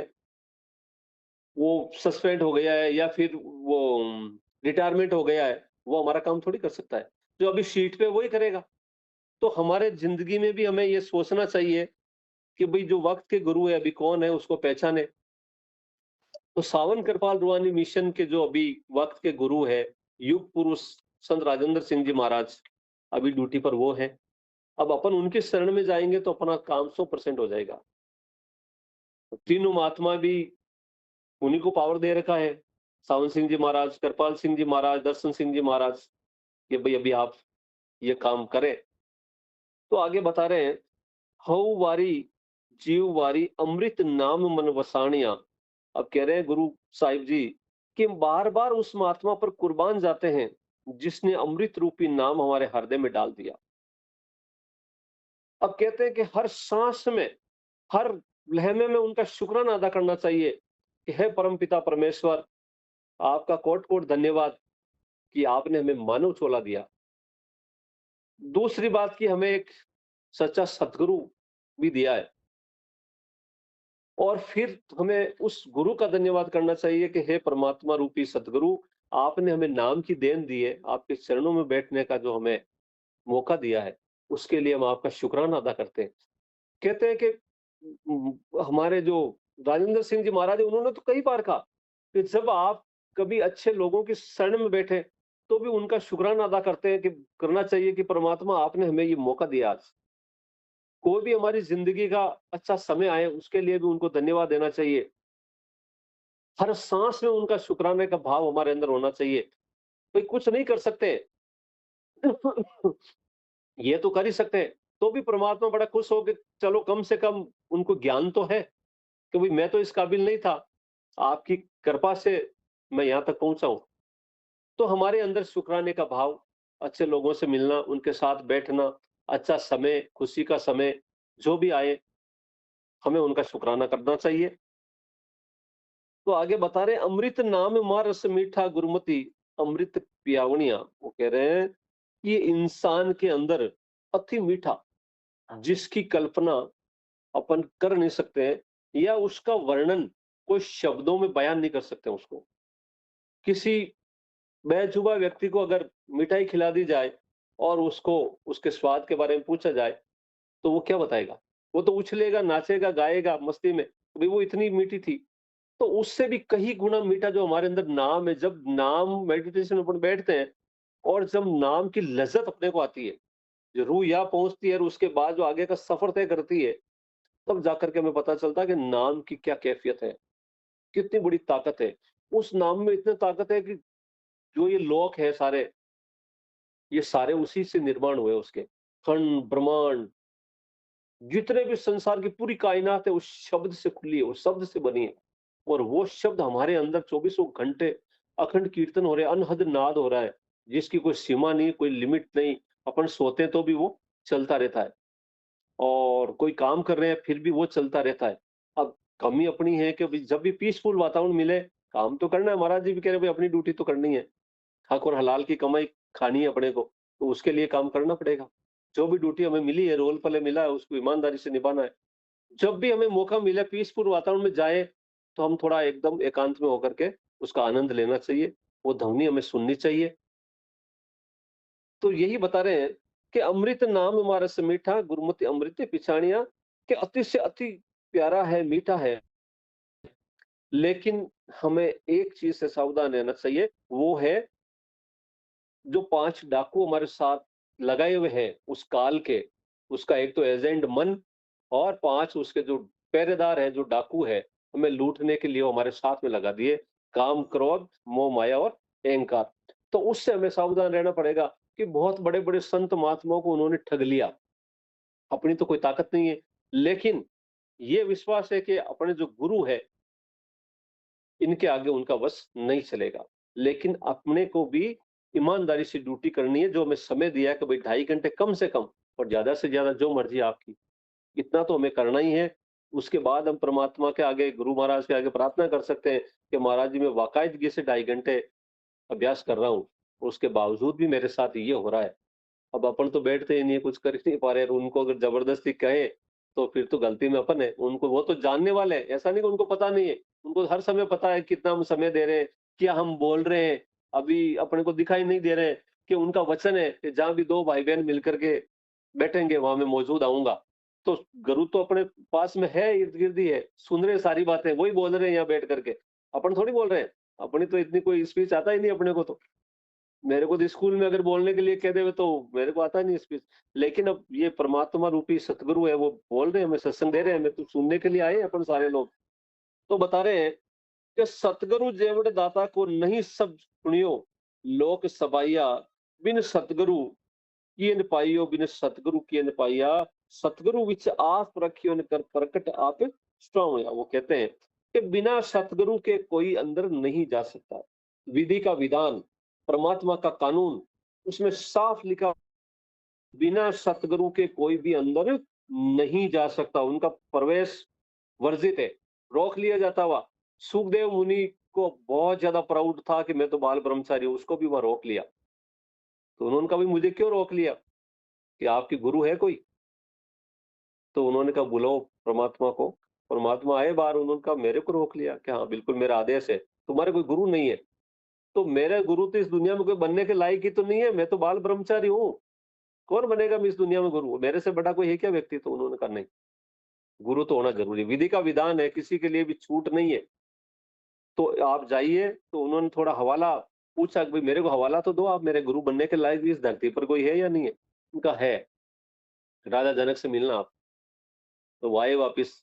वो सस्पेंड हो गया है या फिर वो रिटायरमेंट हो गया है, वो हमारा काम थोड़ी कर सकता है। जो अभी सीट पे है, वही करेगा। तो हमारे ज़िंदगी में भी हमें ये सोचना चाहिए कि भई जो वक़्त के गुरु है, अभी कौन है उसको पहचाने। तो सावन कृपाल रूहानी मिशन के जो अभी वक़्त के गुरु हैं, युग पुरुष संत राजेंद्र सिंह जी महाराज, अभी ड्यूटी पर वो हैं। अब अपन उनके शरण में जाएँगे तो अपना काम 100% हो जाएगा। तो तीनों महात्मा भी उन्हीं को पावर दे रखा है। सावन सिंह जी महाराज, कृपाल सिंह जी महाराज, दर्शन सिंह जी महाराज, कि भई अभी आप ये काम करे। तो आगे बता रहे हैं, हऊ वारी जीव वारी अमृत नाम मन वसाणिया। अब कह रहे हैं गुरु साहिब जी कि बार बार उस महात्मा पर कुर्बान जाते हैं जिसने अमृत रूपी नाम हमारे हृदय में डाल दिया। अब कहते हैं कि हर सांस में, हर लहमे में उनका शुक्राना अदा करना चाहिए कि हे परम पिता परमेश्वर, आपका कोट कोट धन्यवाद कि आपने हमें मानव चोला दिया। दूसरी बात की हमें एक सच्चा सतगुरु भी दिया है, और फिर हमें उस गुरु का धन्यवाद करना चाहिए कि हे परमात्मा रूपी सतगुरु, आपने हमें नाम की देन दी है, आपके चरणों में बैठने का जो हमें मौका दिया है, उसके लिए हम आपका शुक्राना अदा करते हैं। कहते हैं कि हमारे जो राजेंद्र सिंह जी महाराज है, उन्होंने तो कई बार कहा कि जब आप कभी अच्छे लोगों की शरण में बैठे, तो भी उनका शुक्राना अदा करते हैं कि करना चाहिए कि परमात्मा आपने हमें ये मौका दिया आज। कोई भी हमारी जिंदगी का अच्छा समय आए, उसके लिए भी उनको धन्यवाद देना चाहिए। हर सांस में उनका शुक्राने का भाव हमारे अंदर होना चाहिए। कोई कुछ नहीं कर सकते, ये तो कर ही सकते हैं, तो भी परमात्मा बड़ा खुश हो कि चलो कम से कम उनको ज्ञान तो है कि भाई मैं तो इस काबिल नहीं था, आपकी कृपा से मैं यहाँ तक पहुँचा हूँ। तो हमारे अंदर शुक्राने का भाव, अच्छे लोगों से मिलना, उनके साथ बैठना, अच्छा समय, खुशी का समय जो भी आए, हमें उनका शुक्राना करना चाहिए। तो आगे बता रहे हैं, अमृत नाम माँ रस मीठा गुरुमति अमृत पियावनिया। वो कह रहे हैं कि ये इंसान के अंदर अति मीठा, जिसकी कल्पना अपन कर नहीं सकते हैं, या उसका वर्णन कोई शब्दों में बयान नहीं कर सकते उसको। किसी बेजुबा व्यक्ति को अगर मिठाई खिला दी जाए और उसको उसके स्वाद के बारे में पूछा जाए, तो वो क्या बताएगा? वो तो उछलेगा, नाचेगा, गाएगा मस्ती में, भाई वो इतनी मीठी थी। तो उससे भी कहीं गुना मीठा जो हमारे अंदर नाम है, जब नाम मेडिटेशन अपन बैठते हैं और जब नाम की लज्जत अपने को आती है, जो रूह यहाँ पहुंचती है और उसके बाद जो आगे का सफर तय करती है, तब जाकर के हमें पता चलता है कि नाम की क्या कैफियत है, कितनी बड़ी ताकत है। उस नाम में इतनी ताकत है कि जो ये लोक है सारे, ये सारे उसी से निर्माण हुए उसके। खंड, ब्रह्मांड, जितने भी संसार की पूरी कायनात है उस शब्द से खुली है, उस शब्द से बनी है। और वो शब्द हमारे अंदर चौबीसों घंटे अखंड कीर्तन हो रहे हैं, अनहद नाद हो रहा है, जिसकी कोई सीमा नहीं, कोई लिमिट नहीं। अपन सोते हैं तो भी वो चलता रहता है, और कोई काम कर रहे हैं फिर भी वो चलता रहता है। अब कमी अपनी है कि जब भी पीसफुल वातावरण मिले, काम तो करना है। महाराज जी भी कह रहे भाई अपनी ड्यूटी तो करनी है, हक और हलाल की कमाई खानी है अपने को, तो उसके लिए काम करना पड़ेगा। जो भी ड्यूटी हमें मिली है, रोल प्ले मिला है, उसको ईमानदारी से निभाना है। जब भी हमें मौका मिले पीसफुल वातावरण में जाए, तो हम थोड़ा एकदम एकांत में होकर के उसका आनंद लेना चाहिए, वो ध्वनि हमें सुननी चाहिए। तो यही बता रहे हैं कि अमृत नाम हमारा से मीठा गुरुमति अमृत पिछाड़िया, कि अति से अति प्यारा है, मीठा है। लेकिन हमें एक चीज से सावधान रहना चाहिए, वो है जो 5 डाकू हमारे साथ लगाए हुए हैं उस काल के, उसका एक तो एजेंट मन, और 5 उसके जो पहरेदार हैं, जो डाकू है, हमें लूटने के लिए वो हमारे साथ में लगा दिए, काम, क्रोध, मोह, माया और अहंकार। तो उससे हमें सावधान रहना पड़ेगा कि बहुत बड़े-बड़े संत महात्माओं को उन्होंने ठग लिया। अपनी तो कोई ताकत नहीं है, लेकिन ये विश्वास है कि अपने जो गुरु है, इनके आगे उनका वश नहीं चलेगा। लेकिन अपने को भी ईमानदारी से ड्यूटी करनी है, जो हमें समय दिया है कि भाई 2.5 घंटे कम से कम, और ज्यादा से ज्यादा जो मर्जी आपकी, इतना तो हमें करना ही है। उसके बाद हम परमात्मा के आगे, गुरु महाराज के आगे प्रार्थना कर सकते हैं कि महाराज जी मैं बाकायदगी से 2.5 घंटे अभ्यास कर रहा हूँ, उसके बावजूद भी मेरे साथ ये हो रहा है। अब अपन तो बैठते ही नहीं है, कुछ कर ही नहीं पा रहे, और उनको अगर जबरदस्ती कहे, तो फिर तो गलती में अपन है। उनको, वो तो जानने वाले हैं, ऐसा नहीं कि उनको पता नहीं है। उनको हर समय पता है कितना हम समय दे रहे हैं, क्या हम बोल रहे हैं। अभी अपने को दिखाई नहीं दे रहे हैं कि उनका वचन है कि जहाँ भी 2 भाई-बहन मिलकर के बैठेंगे, वहाँ मैं मौजूद आऊँगा। तो गुरु तो अपने पास में है, इर्द-गिर्द ही है, सुन रहे हैं सारी बातें, वही बोल रहे हैं यहाँ बैठ कर के। अपन थोड़ी बोल रहे हैं, अपनी तो इतनी कोई स्पीच आता ही नहीं अपने को तो। मेरे को तो स्कूल में अगर बोलने के लिए कह देवे तो मेरे को आता नहीं स्पीच। लेकिन अब ये परमात्मा रूपी सतगुरु है, वो बोल रहे हैं, हमें सत्संग दे रहे हैं, हमें तो सुनने के लिए आए हैं अपन सारे लोग। तो बता रहे हैं कि सतगुरु जेवड़ दाता को नहीं सब सुनियो, लोक सबाइया बिन सतगुरु किए न पाइयो बिन सतगुरु किए न पाइया, सतगुरु विच आस रखियो न कर प्रकट आप श्रावया। वो कहते हैं कि बिना सतगुरु के कोई अंदर नहीं जा सकता। विधि का विधान, परमात्मा का कानून, उसमें साफ लिखा, बिना सतगुरु के कोई भी अंदर नहीं जा सकता, उनका प्रवेश वर्जित है, रोक लिया जाता हुआ। सुखदेव मुनि को बहुत ज्यादा प्राउड था कि मैं तो बाल ब्रह्मचारी हूं, उसको भी वहां रोक लिया। तो उन्होंने कहा, भाई मुझे क्यों रोक लिया, कि आपकी गुरु है कोई? तो उन्होंने कहा, बुलाओ परमात्मा को। परमात्मा आए बाहर, उन्होंने कहा, मेरे को रोक लिया? कि हाँ बिल्कुल, मेरा आदेश है, तुम्हारे कोई गुरु नहीं है। तो मेरे गुरु तो इस दुनिया में कोई बनने के लायक ही तो नहीं है, मैं तो बाल ब्रह्मचारी हूँ, कौन बनेगा मैं इस दुनिया में गुरु? मेरे से बड़ा कोई है क्या व्यक्ति? तो उन्होंने कहा, नहीं, गुरु तो होना जरूरी है, विधि का विधान है, किसी के लिए भी छूट नहीं है। तो आप जाइए। तो उन्होंने थोड़ा हवाला पूछा कि भाई मेरे को हवाला तो दो, आप मेरे गुरु बनने के लायक भी इस धरती पर कोई है या नहीं है? उनका है, राजा जनक से मिलना आप। तो वो आए वापिस।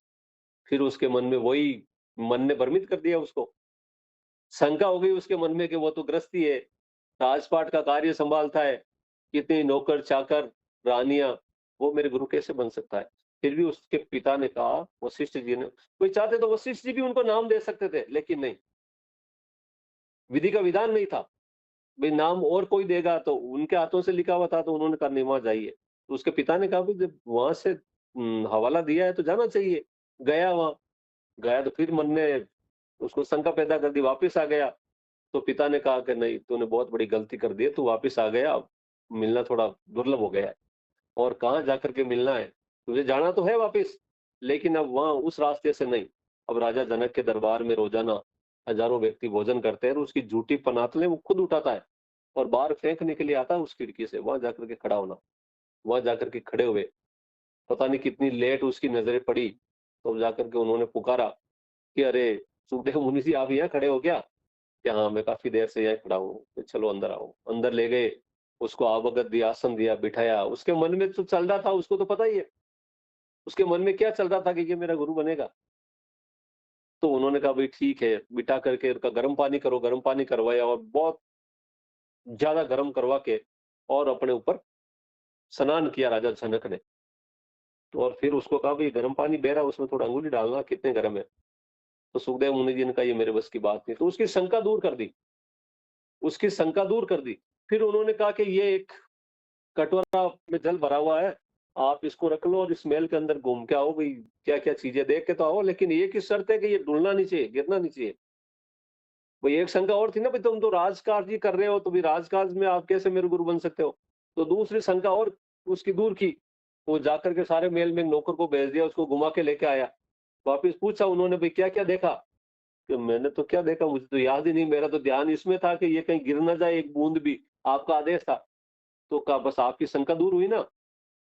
फिर उसके मन में वही, मन ने भ्रमित कर दिया उसको। शंका हो गई उसके मन में कि वो तो गृहस्थी है, राजपाट का कार्य संभालता है, कितने नौकर चाकर, रानियां, वो मेरे गुरु कैसे बन सकता है? फिर भी उसके पिता ने कहा, वशिष्ठ जी ने, कोई चाहते तो वशिष्ठ जी भी उनको नाम दे सकते थे, लेकिन नहीं, विधि का विधान नहीं था। भाई नाम और कोई देगा तो उनके हाथों से लिखा हुआ था, तो उन्होंने कहा नहीं, वहां जाइए। तो उसके पिता ने कहा, भाई जब वहां से हवाला दिया है तो जाना चाहिए। गया वहां, गया तो फिर मन ने उसको शंका पैदा कर दी, वापिस आ गया। तो पिता ने कहा कि नहीं, तूने बहुत बड़ी गलती कर दी है, तू वापिस आ गया, अब मिलना थोड़ा दुर्लभ हो गया है। और कहाँ जाकर के मिलना है, तुझे जाना तो है वापिस, लेकिन अब वहां उस रास्ते से नहीं। अब राजा जनक के दरबार में रोजाना हजारों व्यक्ति भोजन करते हैं, और उसकी झूठी पनातलें वो खुद उठाता है और बाहर फेंकने के लिए आता है उस खिड़की से। वहां जाकर के खड़ा होना, वहां जाकर के खड़े हुए, पता नहीं कितनी लेट उसकी नजरें पड़ी, तो जाकर के उन्होंने पुकारा कि अरे सुखदेव मुनि जी, आप यहाँ खड़े हो क्या? कि हाँ, मैं काफी देर से यहाँ खड़ा हूँ। तो चलो अंदर आओ। अंदर ले गए, उसको आवभगत दिया, आसन दिया, बिठाया। उसके मन में तो चल रहा था, उसको तो पता ही है, उसके मन में क्या चल रहा था कि ये मेरा गुरु बनेगा। तो उन्होंने कहा, भाई ठीक है, बिठा करके उनका गर्म पानी करो, गर्म पानी करवाया, और बहुत ज्यादा गर्म करवा के और अपने ऊपर स्नान किया राजा जनक ने। तो और फिर उसको कहा, भाई गर्म पानी बह रहा है, उसमें थोड़ा अंगुली डालना, कितने गर्म है। तो सुखदेव मुनि जी ने कहा, ये मेरे बस की बात नहीं। तो उसकी शंका दूर कर दी, उसकी शंका दूर कर दी। फिर उन्होंने कहा कि ये एक कटोरा में जल भरा हुआ है, आप इसको रख लो और इस महल के अंदर घूम के आओ, भाई क्या क्या चीजें देख के तो आओ, लेकिन एक ही शर्त है कि ये डुलना नहीं चाहिए, गिरना नहीं चाहिए। भाई एक शंका और थी ना, भाई तुम तो राजकाज कर रहे हो, तो भी राजकाज में आप कैसे मेरे गुरु बन सकते हो? तो दूसरी शंका और उसकी दूर की। वो जाकर के सारे मेल में नौकर को भेज दिया, उसको घुमा के लेके आया। वापिस पूछा उन्होंने, भाई क्या क्या देखा? कि मैंने तो क्या देखा, मुझे तो याद ही नहीं, मेरा तो ध्यान इसमें था कि ये कहीं गिर ना जाए एक बूंद भी, आपका आदेश था। तो कहा, बस आपकी शंका दूर हुई ना।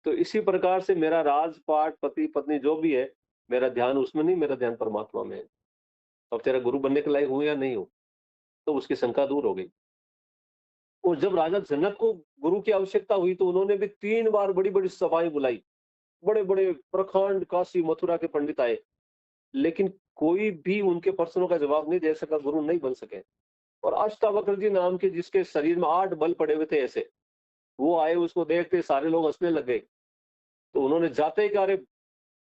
तो इसी प्रकार से मेरा राजपाट, पति पत्नी जो भी है, मेरा ध्यान उसमें नहीं, मेरा ध्यान परमात्मा में है। अब तेरा गुरु बनने के लायक हूं या नहीं हूं? तो उसकी शंका दूर हो गई। और जब राजा जनक को गुरु की आवश्यकता हुई, तो उन्होंने भी 3 बार बड़ी बड़ी सभाएं बुलाई, बड़े बड़े प्रखंड, काशी मथुरा के पंडित आए, लेकिन कोई भी उनके प्रश्नों का जवाब नहीं दे सका, गुरु नहीं बन सके। और अष्टावक्र जी नाम के, जिसके शरीर में 8 बल पड़े हुए थे ऐसे, वो आए, उसको देखते सारे लोग हंसने लग गए। तो उन्होंने जाते ही कहा, अरे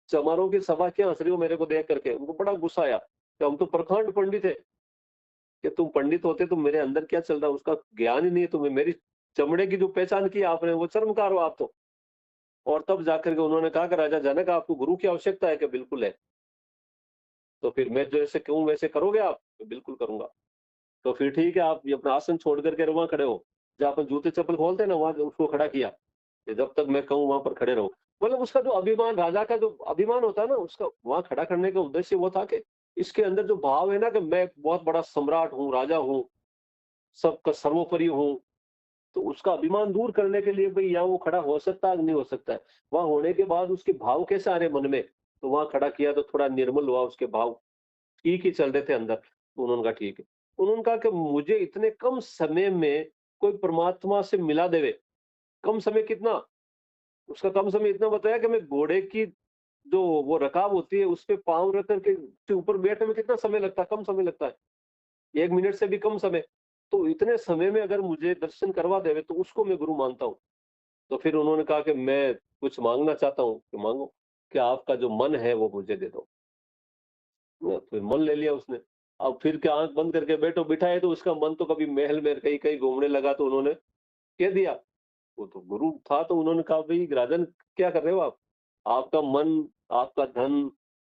समारोह की सभा क्या हंस रही हो मेरे को देख करके? उनको बड़ा गुस्सा आया कि हम तो प्रखंड पंडित है, कि तुम पंडित होते तो मेरे अंदर क्या चल रहा है उसका ज्ञान ही नहीं है तुम्हें, मेरी चमड़े की जो पहचान की आपने, वो चर्मकार हो आप तो। और तब जाकर के उन्होंने कहा कि राजा जनक, आपको गुरु की आवश्यकता है? कि बिल्कुल है। तो फिर मैं जैसे कहूँ वैसे करोगे आप? तो बिल्कुल करूंगा। तो फिर ठीक है, आप ये अपना आसन छोड़ करके वहां खड़े हो, जहाँ पर जूते चप्पल खोलते हैं ना, वहां उसको खड़ा किया कि जब तक मैं कहूँ वहां पर खड़े रहो। मतलब उसका जो अभिमान, राजा का जो अभिमान होता है ना, उसका वहां खड़ा करने का उद्देश्य वो था कि इसके अंदर जो भाव है ना, कि मैं एक बहुत बड़ा सम्राट हूँ, राजा हूँ, सबका सर्वोपरि हूँ। तो उसका अभिमान दूर करने के लिए, भाई यहाँ वो खड़ा हो सकता है कि नहीं हो सकता है? वहां होने के बाद उसके भाव कैसे आ रहे मन में, तो वहां खड़ा किया तो थोड़ा निर्मल हुआ उसके भाव, ठीक ही चल रहे थे अंदर। तो उन्होंने कहा ठीक है। उन्होंने कहा कि मुझे इतने कम समय में कोई परमात्मा से मिला देवे। कम समय कितना? उसका कम समय इतना बताया कि मैं घोड़े की जो वो रकाब होती है, उस पे पाँव रख करके उसके ऊपर बैठने में कितना समय लगता है? कम समय लगता है, 1 मिनट से भी कम समय। तो इतने समय में अगर मुझे दर्शन करवा देवे, तो उसको मैं गुरु मानता हूँ। तो फिर उन्होंने कहा कि मैं कुछ माँगना चाहता हूँ, कि माँगो, कि आपका जो मन है वो मुझे दे दो। फिर मन ले लिया उसने। अब फिर क्या आँख बंद करके बैठो, बिठाए तो उसका मन तो कभी महल में कहीं-कहीं घूमने लगा, तो उन्होंने कह दिया। वो तो गुरु था, तो उन्होंने कहा, भई राजन क्या कर रहे हो आप? आपका मन, आपका धन,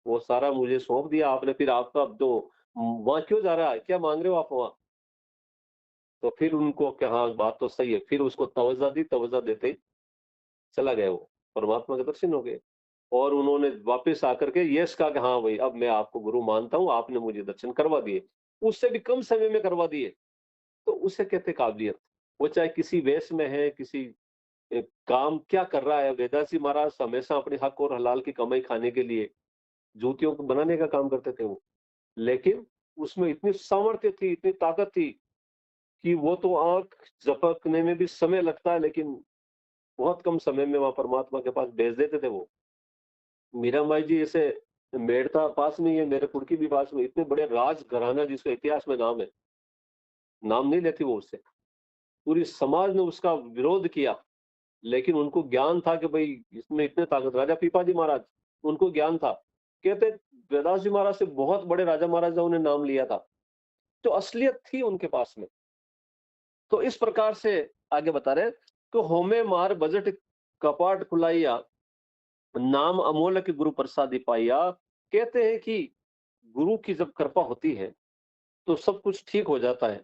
वो सारा मुझे सौंप दिया आपने, फिर आपका अब तो वहाँ क्यों जा रहा है? क्या माँग रहे हो आप वहाँ? तो फिर उनको कि हाँ, बात तो सही है। फिर उसको तवज्जो दी, तवज्जो देते ही चला गया वो। परमात्मा के दर्शन हो गए। और उन्होंने वापस आकर के यस कहा कि हाँ भाई, अब मैं आपको गुरु मानता हूँ, आपने मुझे दर्शन करवा दिए। उससे भी कम समय में करवा दिए, तो उसे कहते काबिलियत। वो चाहे किसी वेश में है, किसी काम क्या कर रहा है। वेदांत जी महाराज हमेशा अपने हक और हलाल की कमाई खाने के लिए जूतियों को बनाने का काम करते थे वो। लेकिन उसमें इतनी सामर्थ्य थी, इतनी ताकत थी, कि वो तो आँख झपकने में भी समय लगता है, लेकिन बहुत कम समय में वहाँ परमात्मा के पास भेज देते थे वो। मीराबाई जी ऐसे मेड़ता पास में ही है, मेरे कुर्की भी पास में, इतने बड़े राज घराना जिसका इतिहास में नाम है, नाम नहीं लेती वो उससे। पूरी समाज ने उसका विरोध किया, लेकिन उनको ज्ञान था कि भई इसमें इतने ताकत। राजा पीपाजी महाराज, उनको ज्ञान था। कहते वेदास जी महाराज से बहुत बड़े राजा महाराजाओं ने नाम लिया था, तो असलियत थी उनके पास में। तो इस प्रकार से आगे बता रहे हैं कि होमे मार बजट कपाट खुलाइया, नाम अमोलक गुरु प्रसादी पाइया। कहते हैं कि गुरु की जब कृपा होती है, तो सब कुछ ठीक हो जाता है।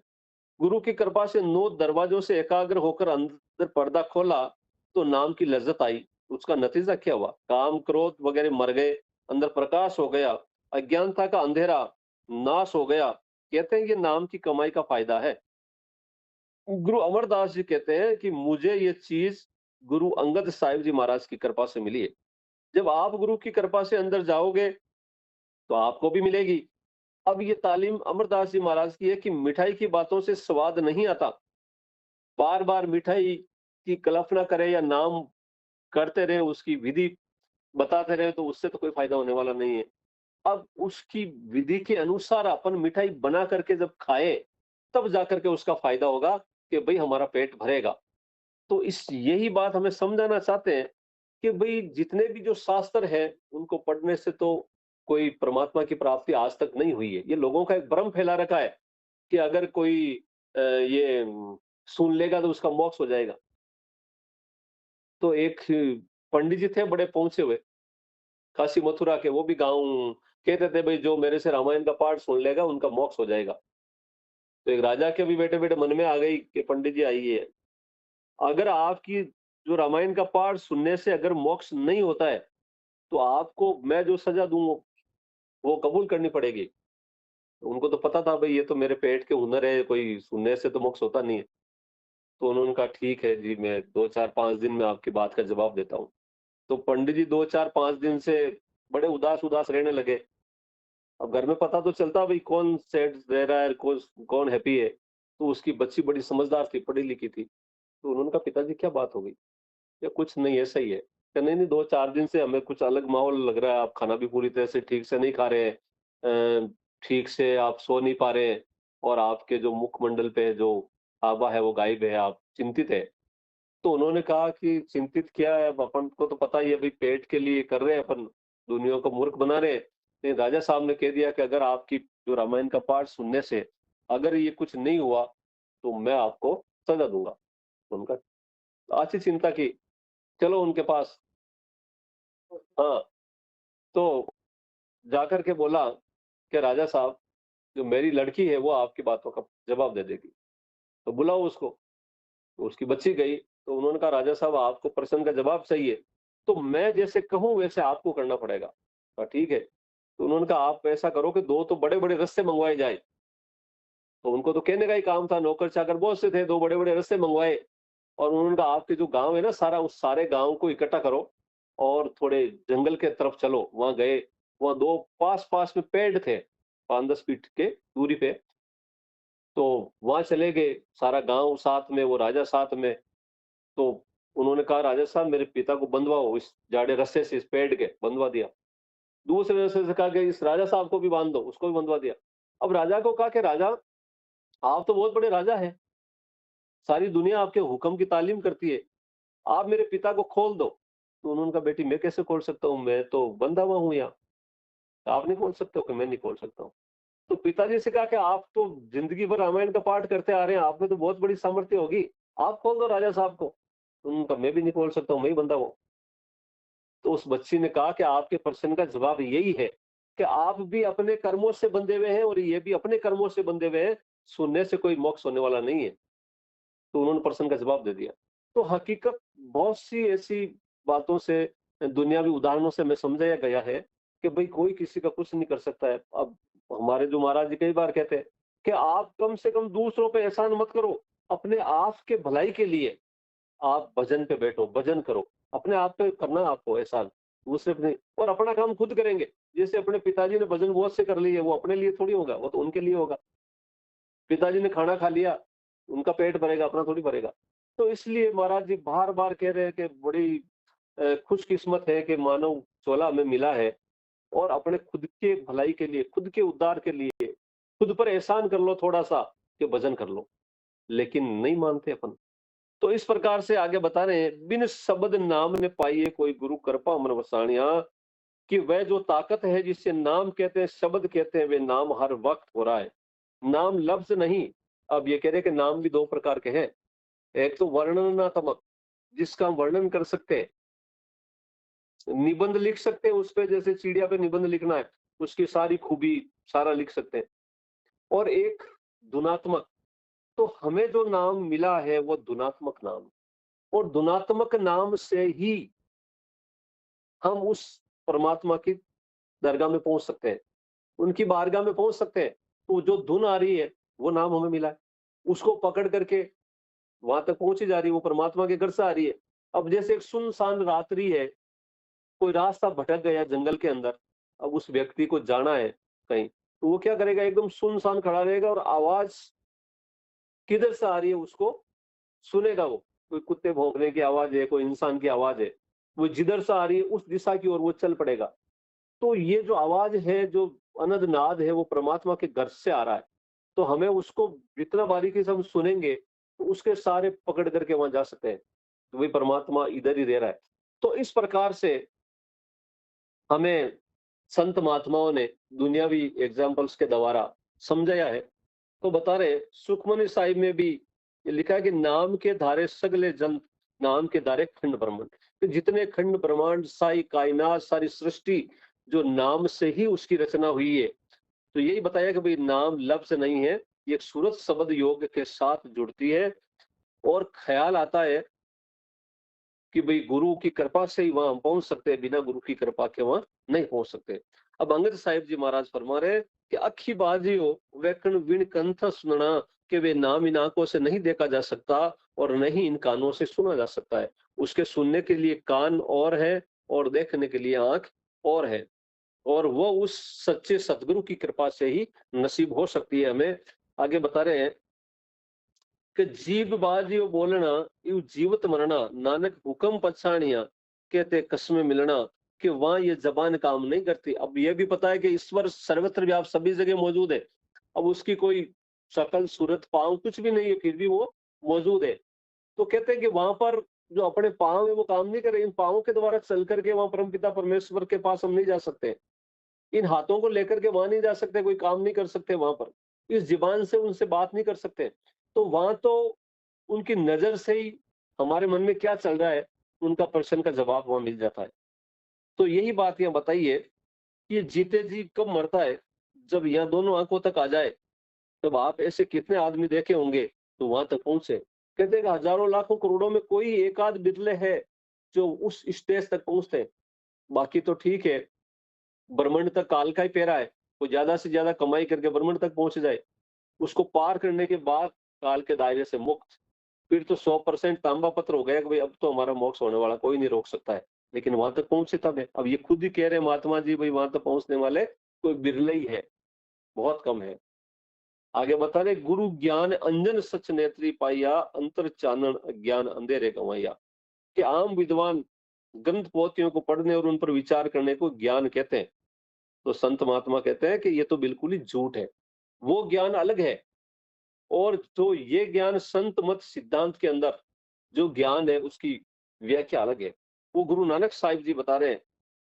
गुरु की कृपा से 9 दरवाजों से एकाग्र होकर अंदर पर्दा खोला, तो नाम की लज्जत आई। उसका नतीजा क्या हुआ? काम, क्रोध वगैरह मर गए, अंदर प्रकाश हो गया, अज्ञानता का अंधेरा नाश हो गया। कहते हैं ये नाम की कमाई का फायदा है। गुरु अमरदास जी कहते हैं कि मुझे ये चीज़ गुरु अंगद साहिब जी महाराज की कृपा से मिली है। जब आप गुरु की कृपा से अंदर जाओगे, तो आपको भी मिलेगी। अब ये तालीम अमरदास जी महाराज की है कि मिठाई की बातों से स्वाद नहीं आता। बार-बार मिठाई की कल्पना करें या नाम करते रहे, उसकी विधि बताते रहे, तो उससे तो कोई फ़ायदा होने वाला नहीं है। अब उसकी विधि के अनुसार अपन मिठाई बना करके जब खाएँ, तब जाकर के उसका फ़ायदा होगा कि भई हमारा पेट भरेगा। तो इस यही बात हमें समझाना चाहते हैं कि भई जितने भी जो शास्त्र हैं, उनको पढ़ने से तो कोई परमात्मा की प्राप्ति आज तक नहीं हुई है। ये लोगों का एक भ्रम फैला रखा है कि अगर कोई ये सुन लेगा तो उसका मोक्ष हो जाएगा। तो एक पंडित जी थे बड़े पहुँचे हुए, काशी मथुरा के, वो भी गाँव, कहते थे भई जो मेरे से रामायण का पाठ सुन लेगा उनका मोक्ष हो जाएगा। तो एक राजा के भी बेटे-बेटे मन में आ गई कि पंडित जी आइए, अगर आपकी जो रामायण का पाठ सुनने से अगर मोक्ष नहीं होता है, तो आपको मैं जो सज़ा दूँ वो कबूल करनी पड़ेगी। उनको तो पता था भई ये तो मेरे पेट के हुनर है, कोई सुनने से तो मोक्ष होता नहीं है। तो उन्होंने कहा ठीक है जी, मैं 2-4-5 दिन में आपकी बात का जवाब देता हूँ। तो पंडित जी 2-4-5 दिन से बड़े उदास-उदास रहने लगे। अब घर में पता तो चलता भई कौन सैड रह रहा है, कौन हैप्पी है। तो उसकी बच्ची बड़ी समझदार थी, पढ़ी-लिखी थी। तो उन्होंने कहा पिताजी क्या बात हो गई? या कुछ नहीं ऐसा ही है। कहा नहीं, नहीं 2-4 दिन से हमें कुछ अलग माहौल लग रहा है, आप खाना भी पूरी तरह से ठीक से नहीं खा रहे हैं। ठीक से आप सो नहीं पा रहे हैं, और आपके जो मुखमंडल पे जो आभा है वो गायब है, आप चिंतित हैं। तो उन्होंने कहा कि चिंतित क्या है, अब अपन को तो पता ही है, भाई पेट के लिए कर रहे हैं अपन, दुनिया को मूर्ख बना रहे हैं। लेकिन राजा साहब ने कह दिया कि अगर आपकी जो रामायण का पाठ सुनने से अगर ये कुछ नहीं हुआ, तो मैं आपको सजा दूंगा। उनका अच्छी चिंता की, चलो उनके पास। हाँ, तो जाकर के बोला कि राजा साहब, जो मेरी लड़की है वो आपकी बातों का जवाब दे देगी, तो बुलाओ उसको। तो उसकी बच्ची गई, तो उन्होंने कहा राजा साहब आपको प्रश्न का जवाब चाहिए, तो मैं जैसे कहूँ वैसे आपको करना पड़ेगा। कहा ठीक है। तो उन्होंने कहा आप ऐसा करो कि 2 तो बड़े-बड़े रस्से मँगवाए जाएँ। तो उनको तो कहने का ही काम था, नौकर-चाकर बहुत से थे, 2 बड़े-बड़े रस्से मँगवाए, और उन्होंने कहा आपके जो गाँव है ना सारा, उस सारे गाँव को इकट्ठा करो और थोड़े जंगल के तरफ चलो। वहाँ गए, वहाँ 2 पास-पास में पेड़ थे, 5-10 फीट के दूरी पे। तो वहाँ चले गए, सारा गाँव साथ में, वो राजा साथ में। तो उन्होंने कहा राजा साहब मेरे पिता को बंधवाओ इस जाड़े रस्से से, इस पेड़ के, बंधवा दिया। दूसरे रस्से से कहा कि इस राजा साहब को भी बांध दो, उसको भी बंधवा दिया। अब राजा को कहा कि राजा आप तो बहुत बड़े राजा हैं, सारी दुनिया आपके हुक्म की तालीम करती है, आप मेरे पिता को खोल दो। तो उन्होंने कहा, बेटी मैं कैसे खोल सकता हूँ, मैं तो बंधा हुआ हूँ यहाँ, आप नहीं खोल सकते हो? कि मैं नहीं खोल सकता हूँ। तो पिताजी से कहा कि आप तो जिंदगी भर रामायण का पाठ करते आ रहे हैं, आप में तो बहुत बड़ी सामर्थ्य होगी, आप खोल दो राजा साहब को। उन्होंने कहा, मैं भी नहीं खोल सकता हूँ, मैं ही बंधा हूँ। तो उस बच्ची ने कहा कि आपके प्रश्न का जवाब यही है कि आप भी अपने कर्मों से बंधे हुए हैं और ये भी अपने कर्मों से बंधे हुए हैं, सुनने से कोई मोक्ष होने वाला नहीं है। तो उन्होंने प्रश्न का जवाब दे दिया। तो हकीकत बहुत सी ऐसी बातों से, दुनियावी उदाहरणों से हमें समझाया गया है कि भाई कोई किसी का कुछ नहीं कर सकता है। अब हमारे जो महाराज जी कई बार कहते हैं कि आप कम से कम दूसरों पे एहसान मत करो, अपने आप के भलाई के लिए आप भजन पे बैठो, भजन करो। अपने आप पे करना है आपको एहसान, दूसरे पे नहीं। और अपना काम खुद करेंगे। जैसे अपने पिताजी ने भजन बहुत से कर लिए, वो अपने लिए थोड़ी होगा, वो तो उनके लिए होगा। पिताजी ने खाना खा लिया, उनका पेट भरेगा, अपना थोड़ी भरेगा। तो इसलिए महाराज जी बार-बार कह रहे हैं कि बड़ी खुशकिस्मत है कि मानव चोला हमें मिला है और अपने खुद के भलाई के लिए, खुद के उद्धार के लिए, खुद पर एहसान कर लो थोड़ा-सा कि भजन कर लो। लेकिन नहीं मानते अपन। तो इस प्रकार से आगे बता रहे हैं, बिन शब्द नाम ने पाइए कोई गुरु कृपा मन वसाणिया, कि वह जो ताकत है जिसे नाम कहते हैं, शब्द कहते हैं, वे नाम हर वक्त हो रहा है। नाम लफ्ज नहीं। अब ये कह रहे हैं कि नाम भी दो प्रकार के हैं। एक तो वर्णनात्मक, जिसका हम वर्णन कर सकते हैं, निबंध लिख सकते हैं उस पे, जैसे चिड़िया पे निबंध लिखना है, उसकी सारी खूबी सारा लिख सकते हैं। और एक धुनात्मक। तो हमें जो नाम मिला है वो धुनात्मक नाम, और धुनात्मक नाम से ही हम उस परमात्मा की दरगाह में पहुंच सकते हैं, उनकी बारगाह में पहुंच सकते हैं। तो जो धुन आ रही है वो नाम हमें मिला है, उसको पकड़ करके वहां तक पहुंची जा रही है, वो परमात्मा के घर से आ रही है। अब जैसे एक सुनसान रात्रि है, कोई रास्ता भटक गया जंगल के अंदर, अब उस व्यक्ति को जाना है कहीं, तो वो क्या करेगा, एकदम सुनसान खड़ा रहेगा और आवाज किधर से आ रही है उसको सुनेगा वो। कोई कुत्ते भौंकने की आवाज है, कोई इंसान की आवाज है, वो जिधर से आ रही है उस दिशा की ओर वो चल पड़ेगा। तो ये जो आवाज है, जो अनंत नाद है, वो परमात्मा के घर से आ रहा है। तो हमें उसको जितना बारीकी से हम सुनेंगे, तो उसके सारे पकड़ करके वहां जा सकते हैं, तो वही परमात्मा इधर ही रह रहा है। तो इस प्रकार से हमें संत महात्माओं ने दुनियावी एग्जाम्पल्स के द्वारा समझाया है। तो बता रहे, सुखमनी साहिब में भी ये लिखा है कि नाम के धारे सगले जंत, नाम के धारे खंड ब्रह्मांड। तो जितने खंड ब्रह्मांड, सारी कायनात, सारी सृष्टि, जो नाम से ही उसकी रचना हुई है। तो यही बताया कि भाई नाम लफ्ज नहीं है, ये एक सूरत शब्द योग के साथ जुड़ती है। और ख्याल आता है कि भाई गुरु की कृपा से ही वहां हम पहुंच सकते हैं, बिना गुरु की कृपा के वहां नहीं पहुंच सकते। अब अंगद साहिब जी महाराज फरमा रहे हैं कि अखी बाजियो वैकण विण कंठ सुनना, कि वे नाम इन आंखों से नहीं देखा जा सकता और नहीं इन कानों से सुना जा सकता है। उसके सुनने के लिए कान और है और देखने के लिए आंख और है, और वो उस सच्चे सतगुरु की कृपा से ही नसीब हो सकती है हमें। आगे बता रहे हैं कि जीभ बाजियो बोलना, यू जीवत मरना, नानक हुक्म पछाणिया, कहते कसमें मिलना, कि वहां ये जबान काम नहीं करती। अब ये भी पता है कि ईश्वर सर्वत्र व्याप्त सभी जगह मौजूद है। अब उसकी कोई शकल सूरत पांव कुछ भी नहीं है, फिर भी वो मौजूद है। तो कहते हैं कि वहां पर जो अपने पांव है वो काम नहीं कर रहे, इन पांवों के द्वारा चल करके वहां परमपिता परमेश्वर के पास हम नहीं जा सकते। इन हाथों को लेकर के वहां नहीं जा सकते, कोई काम नहीं कर सकते वहां पर। इस जुबान से उनसे बात नहीं कर सकते। तो वहां तो उनकी नजर से ही हमारे मन में क्या चल रहा है, उनका प्रश्न का जवाब वहां मिल जाता है। तो यही बात यहाँ बताइए कि ये जीते जी कब मरता है, जब यहाँ दोनों आंखों तक आ जाए। तब आप ऐसे कितने आदमी देखे होंगे तो वहां तक पहुंचे। कहते हैं कि हजारों लाखों करोड़ों में कोई एक आध बिरले है जो उस स्टेज तक पहुंचते हैं। बाकी तो ठीक है, ब्रह्मांड तक काल का ही फेरा है, वो ज्यादा से ज्यादा कमाई करके ब्रह्मांड तक पहुंच जाए, उसको पार करने के बाद काल के दायरे से मुक्त, फिर तो 100% तांबा पत्र हो गया कि भाई अब तो हमारा मोक्ष होने वाला, कोई नहीं रोक सकता है। लेकिन वहां तक पहुंचे तब है। अब ये खुद ही कह रहे हैं महात्मा जी, भाई वहां तक पहुंचने वाले कोई बिरले ही है, बहुत कम है। आगे बता रहे, गुरु ज्ञान अंजन सच नेत्री पाइया, अंतर चानन ज्ञान अंधेरे गंवाइया, कि आम विद्वान ग्रंथ पोथियों को पढ़ने और उन पर विचार करने को ज्ञान कहते हैं। तो संत महात्मा कहते हैं कि ये तो बिल्कुल ही झूठ है, वो ज्ञान अलग है। और जो ये ज्ञान संत मत सिद्धांत के अंदर जो ज्ञान है, उसकी व्याख्या अलग है। वो गुरु नानक साहिब जी बता रहे हैं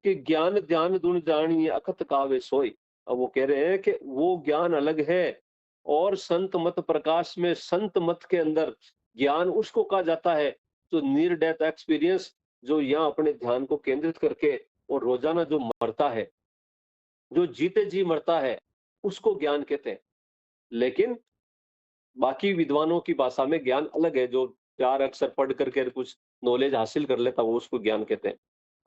कि ज्ञान ध्यान गुण जानिए अखत कावे सोई। अब वो कह रहे हैं कि वो ज्ञान अलग है, और संत मत प्रकाश में संत मत के अंदर ज्ञान उसको कहा जाता है जो नियर डेथ एक्सपीरियंस, जो यहाँ अपने ध्यान को केंद्रित करके और रोजाना जो मरता है, जो जीते जी मरता है, उसको ज्ञान कहते हैं। लेकिन बाकी विद्वानों की भाषा में ज्ञान अलग है, जो 4 अक्षर पढ़ करके कुछ नॉलेज हासिल कर लेता, वो उसको ज्ञान कहते हैं।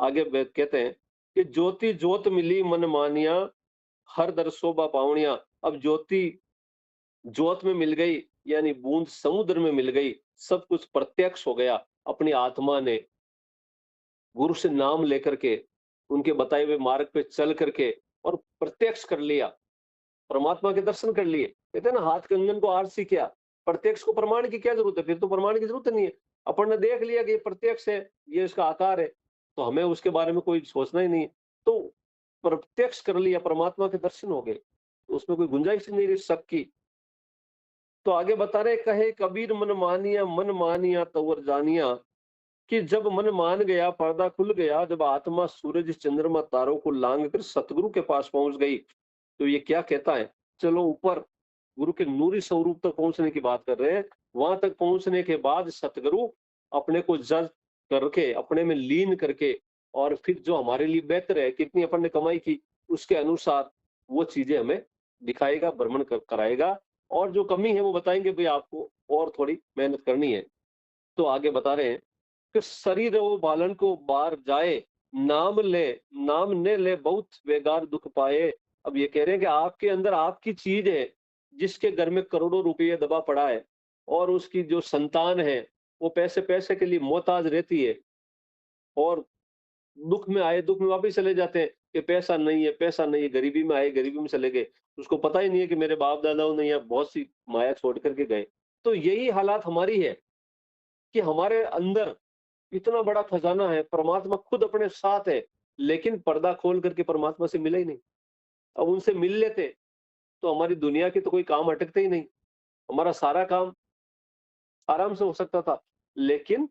आगे कहते हैं कि ज्योति ज्योत मिली मन मानिया, हर दर शोभा पावनिया। अब ज्योति ज्योत में मिल गई, यानी बूंद समुद्र में मिल गई, सब कुछ प्रत्यक्ष हो गया। अपनी आत्मा ने गुरु से नाम लेकर के, उनके बताए हुए मार्ग पे चल करके और प्रत्यक्ष कर लिया, परमात्मा के दर्शन कर लिए। कहते हैं ना, हाथ कंगन को आरसी किया। प्रत्यक्ष को प्रमाण की क्या जरूरत है? फिर तो प्रमाण की जरूरत नहीं है। अपन ने देख लिया कि ये प्रत्यक्ष है, ये इसका आकार है, तो हमें उसके बारे में कोई सोचना ही नहीं है। तो प्रत्यक्ष कर लिया, परमात्मा के दर्शन हो गए, तो उसमें कोई गुंजाइश नहीं रही शक की। तो आगे बता रहे, कहे कबीर मन मानिया तवर जानिया, कि जब मन मान गया, पर्दा खुल गया, जब आत्मा सूरज चंद्रमा तारों को लांग कर सतगुरु के पास पहुंच गई, तो ये क्या कहता है? चलो ऊपर गुरु के नूरी स्वरूप तक पहुंचने की बात कर रहे हैं। वहां तक पहुंचने के बाद सतगुरु अपने को जज करके, अपने में लीन करके, और फिर जो हमारे लिए बेहतर है, कितनी अपन ने कमाई की, उसके अनुसार वो चीजें हमें दिखाएगा, भ्रमण कराएगा, और जो कमी है वो बताएंगे भाई आपको और थोड़ी मेहनत करनी है। तो आगे बता रहे हैं कि शरीर वो बालन को बार जाए, नाम ले, नाम ने ले बहुत बेगार दुख पाए। अब ये कह रहे हैं कि आपके अंदर आपकी चीज है, जिसके घर में करोड़ों रुपये दबा पड़ा है, और उसकी जो संतान है वो पैसे पैसे के लिए मोहताज रहती है, और दुख में आए दुख में वापिस चले जाते हैं कि पैसा नहीं है, पैसा नहीं है, गरीबी में आए गरीबी में चले गए। उसको पता ही नहीं है कि मेरे बाप दादाओं ने यहाँ बहुत सी माया छोड़ करके गए। तो यही हालात हमारी है कि हमारे अंदर इतना बड़ा खजाना है, परमात्मा खुद अपने साथ है, लेकिन पर्दा खोल करके परमात्मा से मिले ही नहीं। अब उनसे मिल लेते तो हमारी दुनिया के तो कोई काम अटकते ही नहीं, हमारा सारा काम आराम से हो सकता था। लेकिन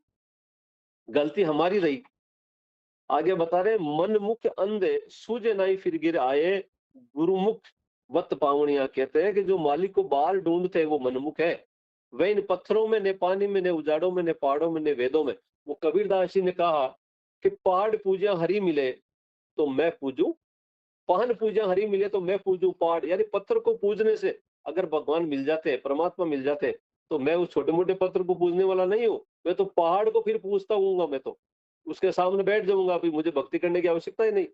गलती हमारी रही। आगे बता रहे, मन मुख अंधे सूझे नहीं फिर गिर आए, गुरुमुख वत पावनिया। कहते हैं कि जो मालिक को बाहर ढूंढते वो मनमुख है। वह इन पत्थरों में, ने पानी में, ने उजाड़ों में, ने पहाड़ों में, ने वेदों में। वो कबीरदास जी ने कहा कि पहाड़ पूजा हरि मिले तो मैं पूजू, पान पूजा हरि मिले तो मैं पूजू पहाड़। यानी पत्थर को पूजने से अगर भगवान मिल जाते हैं, परमात्मा मिल जाते हैं, तो मैं उस छोटे मोटे पत्थर को पूजने वाला नहीं हूं, मैं तो पहाड़ को फिर पूजता हूँ। मैं तो उसके सामने बैठ जाऊंगा, फिर मुझे भक्ति करने की आवश्यकता ही नहीं।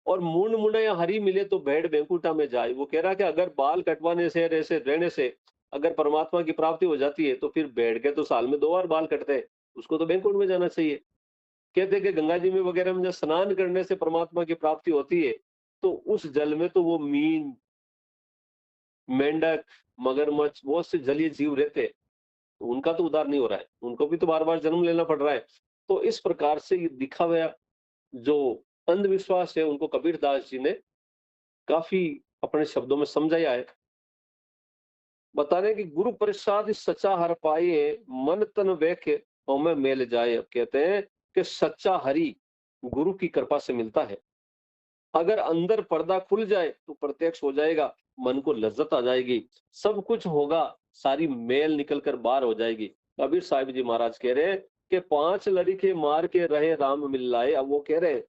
और मूंड मुंडा या हरी मिले तो भेड़ बेंकुटा में जाए। वो कह रहा कि अगर बाल कटवाने से, ऐसे रहने से अगर परमात्मा की प्राप्ति हो जाती है, तो फिर भेड़ के तो साल में 2 बार बाल कटते हैं, उसको तो बेंकुट में जाना चाहिए। कहते हैं कि गंगा जी में वगैरह में जब स्नान करने से परमात्मा की प्राप्ति होती है, तो उस जल में तो वो मीन, मेंढक, मगरमच्छ, बहुत से जलीय जीव रहते हैं, तो उनका तो उद्धार नहीं हो रहा है, उनको भी तो बार बार जन्म लेना पड़ रहा है। तो इस प्रकार से ये दिखा हुआ जो अंधविश्वास है, उनको कबीरदास जी ने काफी अपने शब्दों में समझाया है। बता रहे हैं कि गुरु प्रसाद सच्चा हर पाए, मन तन वेख हमें मेल जाए। अब कहते हैं कि सच्चा हरि गुरु की कृपा से मिलता है। अगर अंदर पर्दा खुल जाए तो प्रत्यक्ष हो जाएगा, मन को लज्जत आ जाएगी, सब कुछ होगा, सारी मेल निकल कर बाहर हो जाएगी। कबीर साहिब जी महाराज कह रहे हैं कि 5 लड़के मार के रहे राम मिल लाए। अब वो कह रहे हैं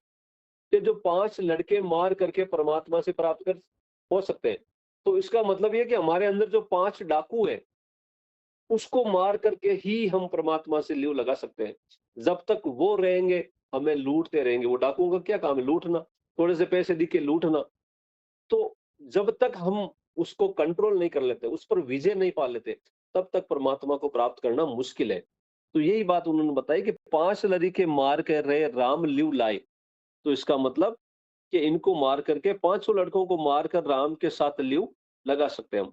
कि जो 5 लड़के मार करके परमात्मा से प्राप्त कर हो सकते हैं, तो इसका मतलब ये कि हमारे अंदर जो 5 डाकू है, उसको मार करके ही हम परमात्मा से ल्यू लगा सकते हैं। जब तक वो रहेंगे, हमें लूटते रहेंगे। वो डाकुओं का क्या काम है? लूटना, थोड़े से पैसे दिखे लूटना। तो जब तक हम उसको कंट्रोल नहीं कर लेते, उस पर विजय नहीं पा लेते, तब तक परमात्मा को प्राप्त करना मुश्किल है। तो यही बात उन्होंने बताई कि 5 लड़के मार कर रहे राम ल्यू लाए। तो इसका मतलब कि इनको मार करके, 500 लड़कों को मारकर राम के साथ ल्यू लगा सकते हैं हम।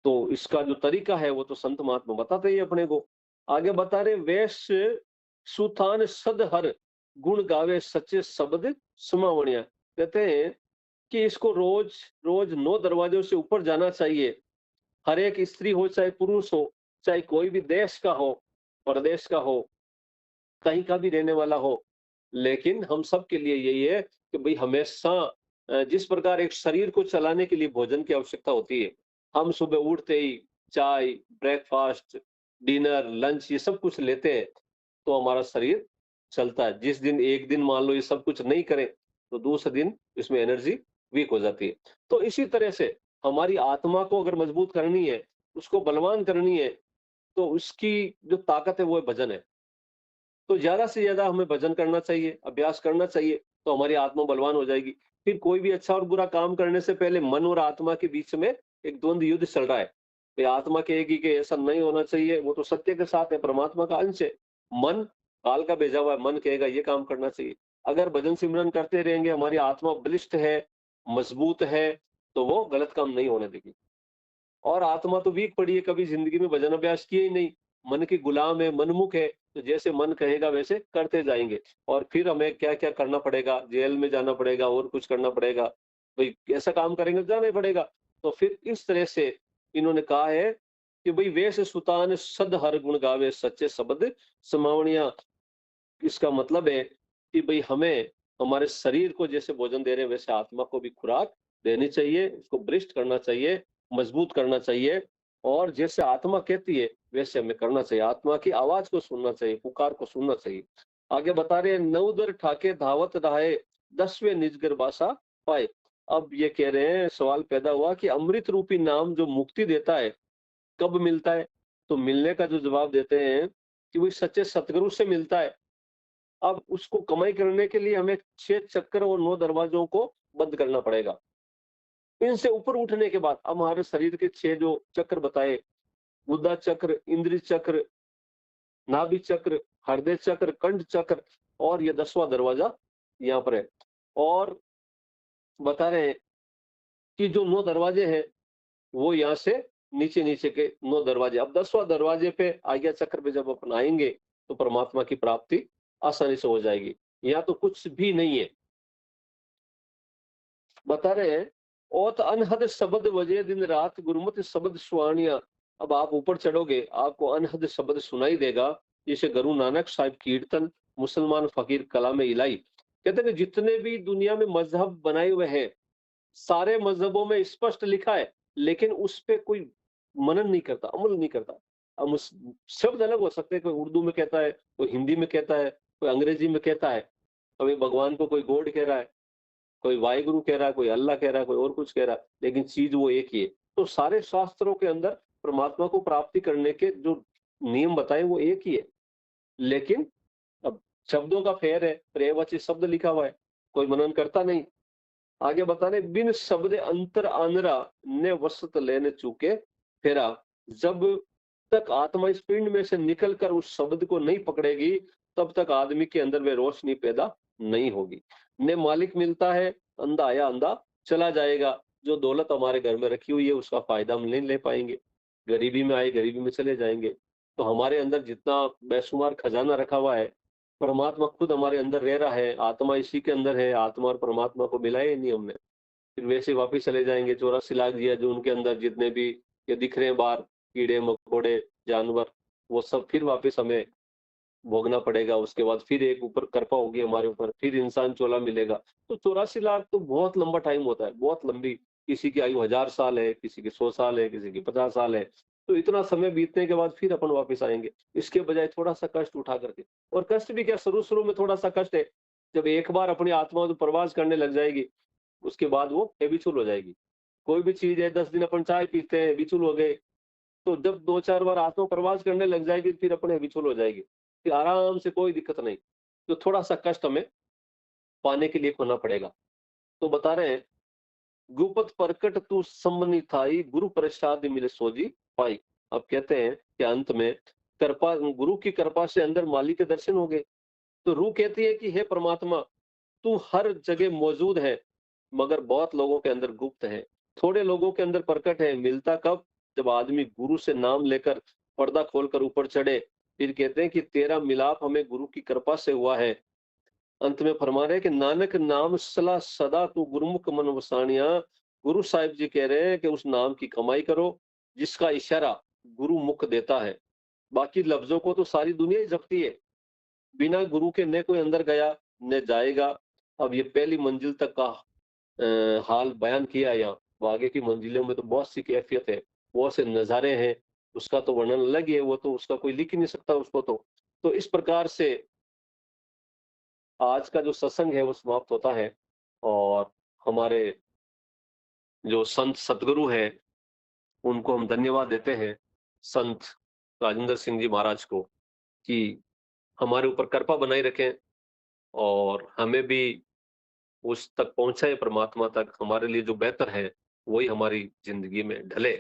तो इसका जो तरीका है वो तो संत महात्मा बताते ही अपने को। आगे बता रहे, वैश्य सुथान सद हर गुण गावे सच्चे शब्द सुमावणिया। कहते हैं कि इसको रोज रोज 9 दरवाजों से ऊपर जाना चाहिए। हर एक स्त्री हो चाहे पुरुष हो, चाहे कोई भी देश का हो, प्रदेश का हो, कहीं का भी रहने वाला हो, लेकिन हम सब के लिए यही है कि भई हमेशा जिस प्रकार एक शरीर को चलाने के लिए भोजन की आवश्यकता होती है, हम सुबह उठते ही चाय, ब्रेकफ़ास्ट, डिनर, लंच ये सब कुछ लेते हैं, तो हमारा शरीर चलता है। जिस दिन एक दिन मान लो ये सब कुछ नहीं करें, तो दूसरे दिन इसमें एनर्जी वीक हो जाती है। तो इसी तरह से हमारी आत्मा को अगर मजबूत करनी है, उसको बलवान करनी है, तो उसकी जो ताकत है वो है भजन है। तो ज़्यादा से ज़्यादा हमें भजन करना चाहिए, अभ्यास करना चाहिए, तो हमारी आत्मा बलवान हो जाएगी। फिर कोई भी अच्छा और बुरा काम करने से पहले मन और आत्मा के बीच में एक द्वंद्व युद्ध चल रहा है। ये आत्मा कहेगी कि ऐसा नहीं होना चाहिए, वो तो सत्य के साथ है, परमात्मा का अंश है। मन काल का भेजा हुआ है, मन कहेगा ये काम करना चाहिए। अगर भजन सिमरन करते रहेंगे, हमारी आत्मा बलिष्ठ है, मजबूत है, तो वो गलत काम नहीं होने देगी। और आत्मा तो वीक पड़ी है, कभी ज़िंदगी में भजन अभ्यास किए ही नहीं, मन की गुलाम है, मनमुख है, तो जैसे मन कहेगा वैसे करते जाएँगे और फिर हमें क्या-क्या करना पड़ेगा, जेल में जाना पड़ेगा और कुछ करना पड़ेगा, भई ऐसा काम करेंगे तो जाना ही पड़ेगा। तो फिर इस तरह से इन्होंने कहा है कि भई "वेश सुतान सद हर गुण गावे, सच्चे शब्द समावणिया"। इसका मतलब है कि भई हमें हमारे शरीर को जैसे भोजन दे रहे हैं, वैसे आत्मा को भी खुराक देनी चाहिए, उसको बलिष्ठ करना चाहिए, मजबूत करना चाहिए और जैसे आत्मा कहती है, वैसे हमें करना चाहिए। आत्मा की आवाज़ को सुनना चाहिए, पुकार को सुनना चाहिए। आगे बता रहे हैं, "नौ दर ठाके धावत रहाए, 10वें निजगर बासा पाए"। अब ये कह रहे हैं, सवाल पैदा हुआ कि अमृत रूपी नाम जो मुक्ति देता है, कब मिलता है? तो मिलने का जो जवाब देते हैं कि वो सच्चे सतगुरु से मिलता है। अब उसको कमाई करने के लिए हमें 6 चक्कर और 9 दरवाज़ों को बंद करना पड़ेगा। इनसे ऊपर उठने के बाद अब हमारे शरीर के 6 जो चक्र बताए, गुदा चक्र, इंद्री चक्र, नाभि चक्र, हृदय चक्र, कंठ चक्र और ये 10वां दरवाज़ा यहाँ पर है। और बता रहे हैं कि जो 9 दरवाजे हैं, वो यहाँ से नीचे-नीचे के 9 दरवाजे। अब 10वां दरवाजे पे आज्ञा चक्र पे जब अपन आएँगे, तो परमात्मा की प्राप्ति आसानी से हो जाएगी। यहाँ तो कुछ भी नहीं है। बता रहे हैं, "ओत अनहद शब्द बजे दिन रात, गुरमति शब्द सुहानियाँ"। अब आप ऊपर चढ़ोगे, आपको अनहद शब्द सुनाई देगा, जैसे गुरु नानक साहिब कीर्तन, मुसलमान फ़कीर कलाम इलाही। कहते हैं कि जितने भी दुनिया में मज़हब बनाए हुए हैं, सारे मज़हबों में स्पष्ट लिखा है, लेकिन उस पे कोई मनन नहीं करता, अमल नहीं करता। अब उस शब्द अलग हो सकते हैं, कोई उर्दू में कहता है, कोई हिंदी में कहता है, कोई अंग्रेजी में कहता है। कभी भगवान को कोई गॉड कह रहा है, कोई वाहिगुरु कह रहा है, कोई अल्लाह कह रहा है, कोई और कुछ कह रहा है, लेकिन चीज़ वो एक ही है। तो सारे शास्त्रों के अंदर परमात्मा को प्राप्ति करने के जो नियम बताए वो एक ही है। लेकिन अब शब्दों का फेर है, पर्यायवाची शब्द लिखा हुआ है, कोई मनन करता नहीं। आगे बता रहे, "बिन शब्द अंतर आनरा, ने वसत लेने चूके फेरा"। जब तक आत्मा इस पिंड में से निकल कर उस शब्द को नहीं पकड़ेगी, तब तक आदमी के अंदर वे रोशनी पैदा नहीं होगी। ने मालिक मिलता है, अंधा आया अंधा चला जाएगा। जो दौलत हमारे घर में रखी हुई है, उसका फ़ायदा हम नहीं ले पाएँगे। गरीबी में आए, गरीबी में चले जाएँगे। तो हमारे अंदर जितना बेशुमार खजाना रखा हुआ है, परमात्मा खुद हमारे अंदर रह रहा है, आत्मा इसी के अंदर है, आत्मा और परमात्मा को मिलाया ही नहीं हमने। फिर वैसे ही वापिस चले जाएँगे, 84 लाख जिया जो उनके अंदर जितने भी ये दिख रहे हैं बाहर, कीड़े-मकोड़े, जानवर, वो सब फिर वापिस हमें भोगना पड़ेगा। उसके बाद फिर एक ऊपर कृपा होगी हमारे ऊपर, फिर इंसान चोला मिलेगा। तो 84 लाख तो बहुत लंबा टाइम होता है, बहुत लंबी। किसी की आयु 1000 साल है, किसी की 100 साल है, किसी की 50 साल है। तो इतना समय बीतने के बाद फिर अपन वापिस आएँगे। इसके बजाय थोड़ा-सा कष्ट उठा करके, और कष्ट भी क्या, शुरू-शुरू में थोड़ा-सा कष्ट है। जब एक बार अपनी आत्मा जो प्रवास करने लग जाएगी, उसके बाद वो हैबिचुअल हो जाएगी। कोई भी चीज़ है, 10 दिन अपन चाय पीते हैं, हैबिचुअल हो गए। तो जब 2-4 बार आत्मा प्रवास करने लग जाएगी, फिर अपन हैबिचुअल हो जाएगी। फिर आराम से कोई दिक्कत नहीं। तो थोड़ा-सा कष्ट हमें पाने के लिए खोना पड़ेगा। तो बता रहे हैं, "गुपत परकट तू सम्मनि थाई, गुरु प्रसाद मिले सोजी पाई"। अब कहते हैं कि अंत में कृपा, गुरु की कृपा से अंदर मालिक के दर्शन हो गए। तो रूह कहती है कि हे परमात्मा, तू हर जगह मौजूद है, मगर बहुत लोगों के अंदर गुप्त है, थोड़े लोगों के अंदर प्रकट है। मिलता कब? जब आदमी गुरु से नाम लेकर पर्दा खोलकर ऊपर चढ़े। फिर कहते हैं कि तेरा मिलाप हमें गुरु की कृपा से हुआ है। अंत में फरमा रहे हैं कि नानक नाम सला सदा तू गुरुमुख मन वसाणिया। गुरु साहिब जी कह रहे हैं कि उस नाम की कमाई करो, जिसका इशारा गुरु मुख देता है। बाकी लफ्जों को तो सारी दुनिया ही जपती है, बिना गुरु के न कोई अंदर गया, न जाएगा। अब ये पहली मंजिल तक का हाल बयान किया है यहाँ। वो आगे की मंजिलों में तो बहुत सी कैफ़ियत है, बहुत से नज़ारे हैं, उसका तो वर्णन अलग ही है, वो तो उसका कोई लिख ही नहीं सकता उसको तो। तो इस प्रकार से आज का जो सत्संग है वो समाप्त होता है और हमारे जो संत सतगुरु हैं, उनको हम धन्यवाद देते हैं, संत राजेंद्र सिंह जी महाराज को कि हमारे ऊपर कृपा बनाए रखें और हमें भी उस तक पहुँचाए परमात्मा तक, हमारे लिए जो बेहतर है, वही हमारी ज़िंदगी में ढले।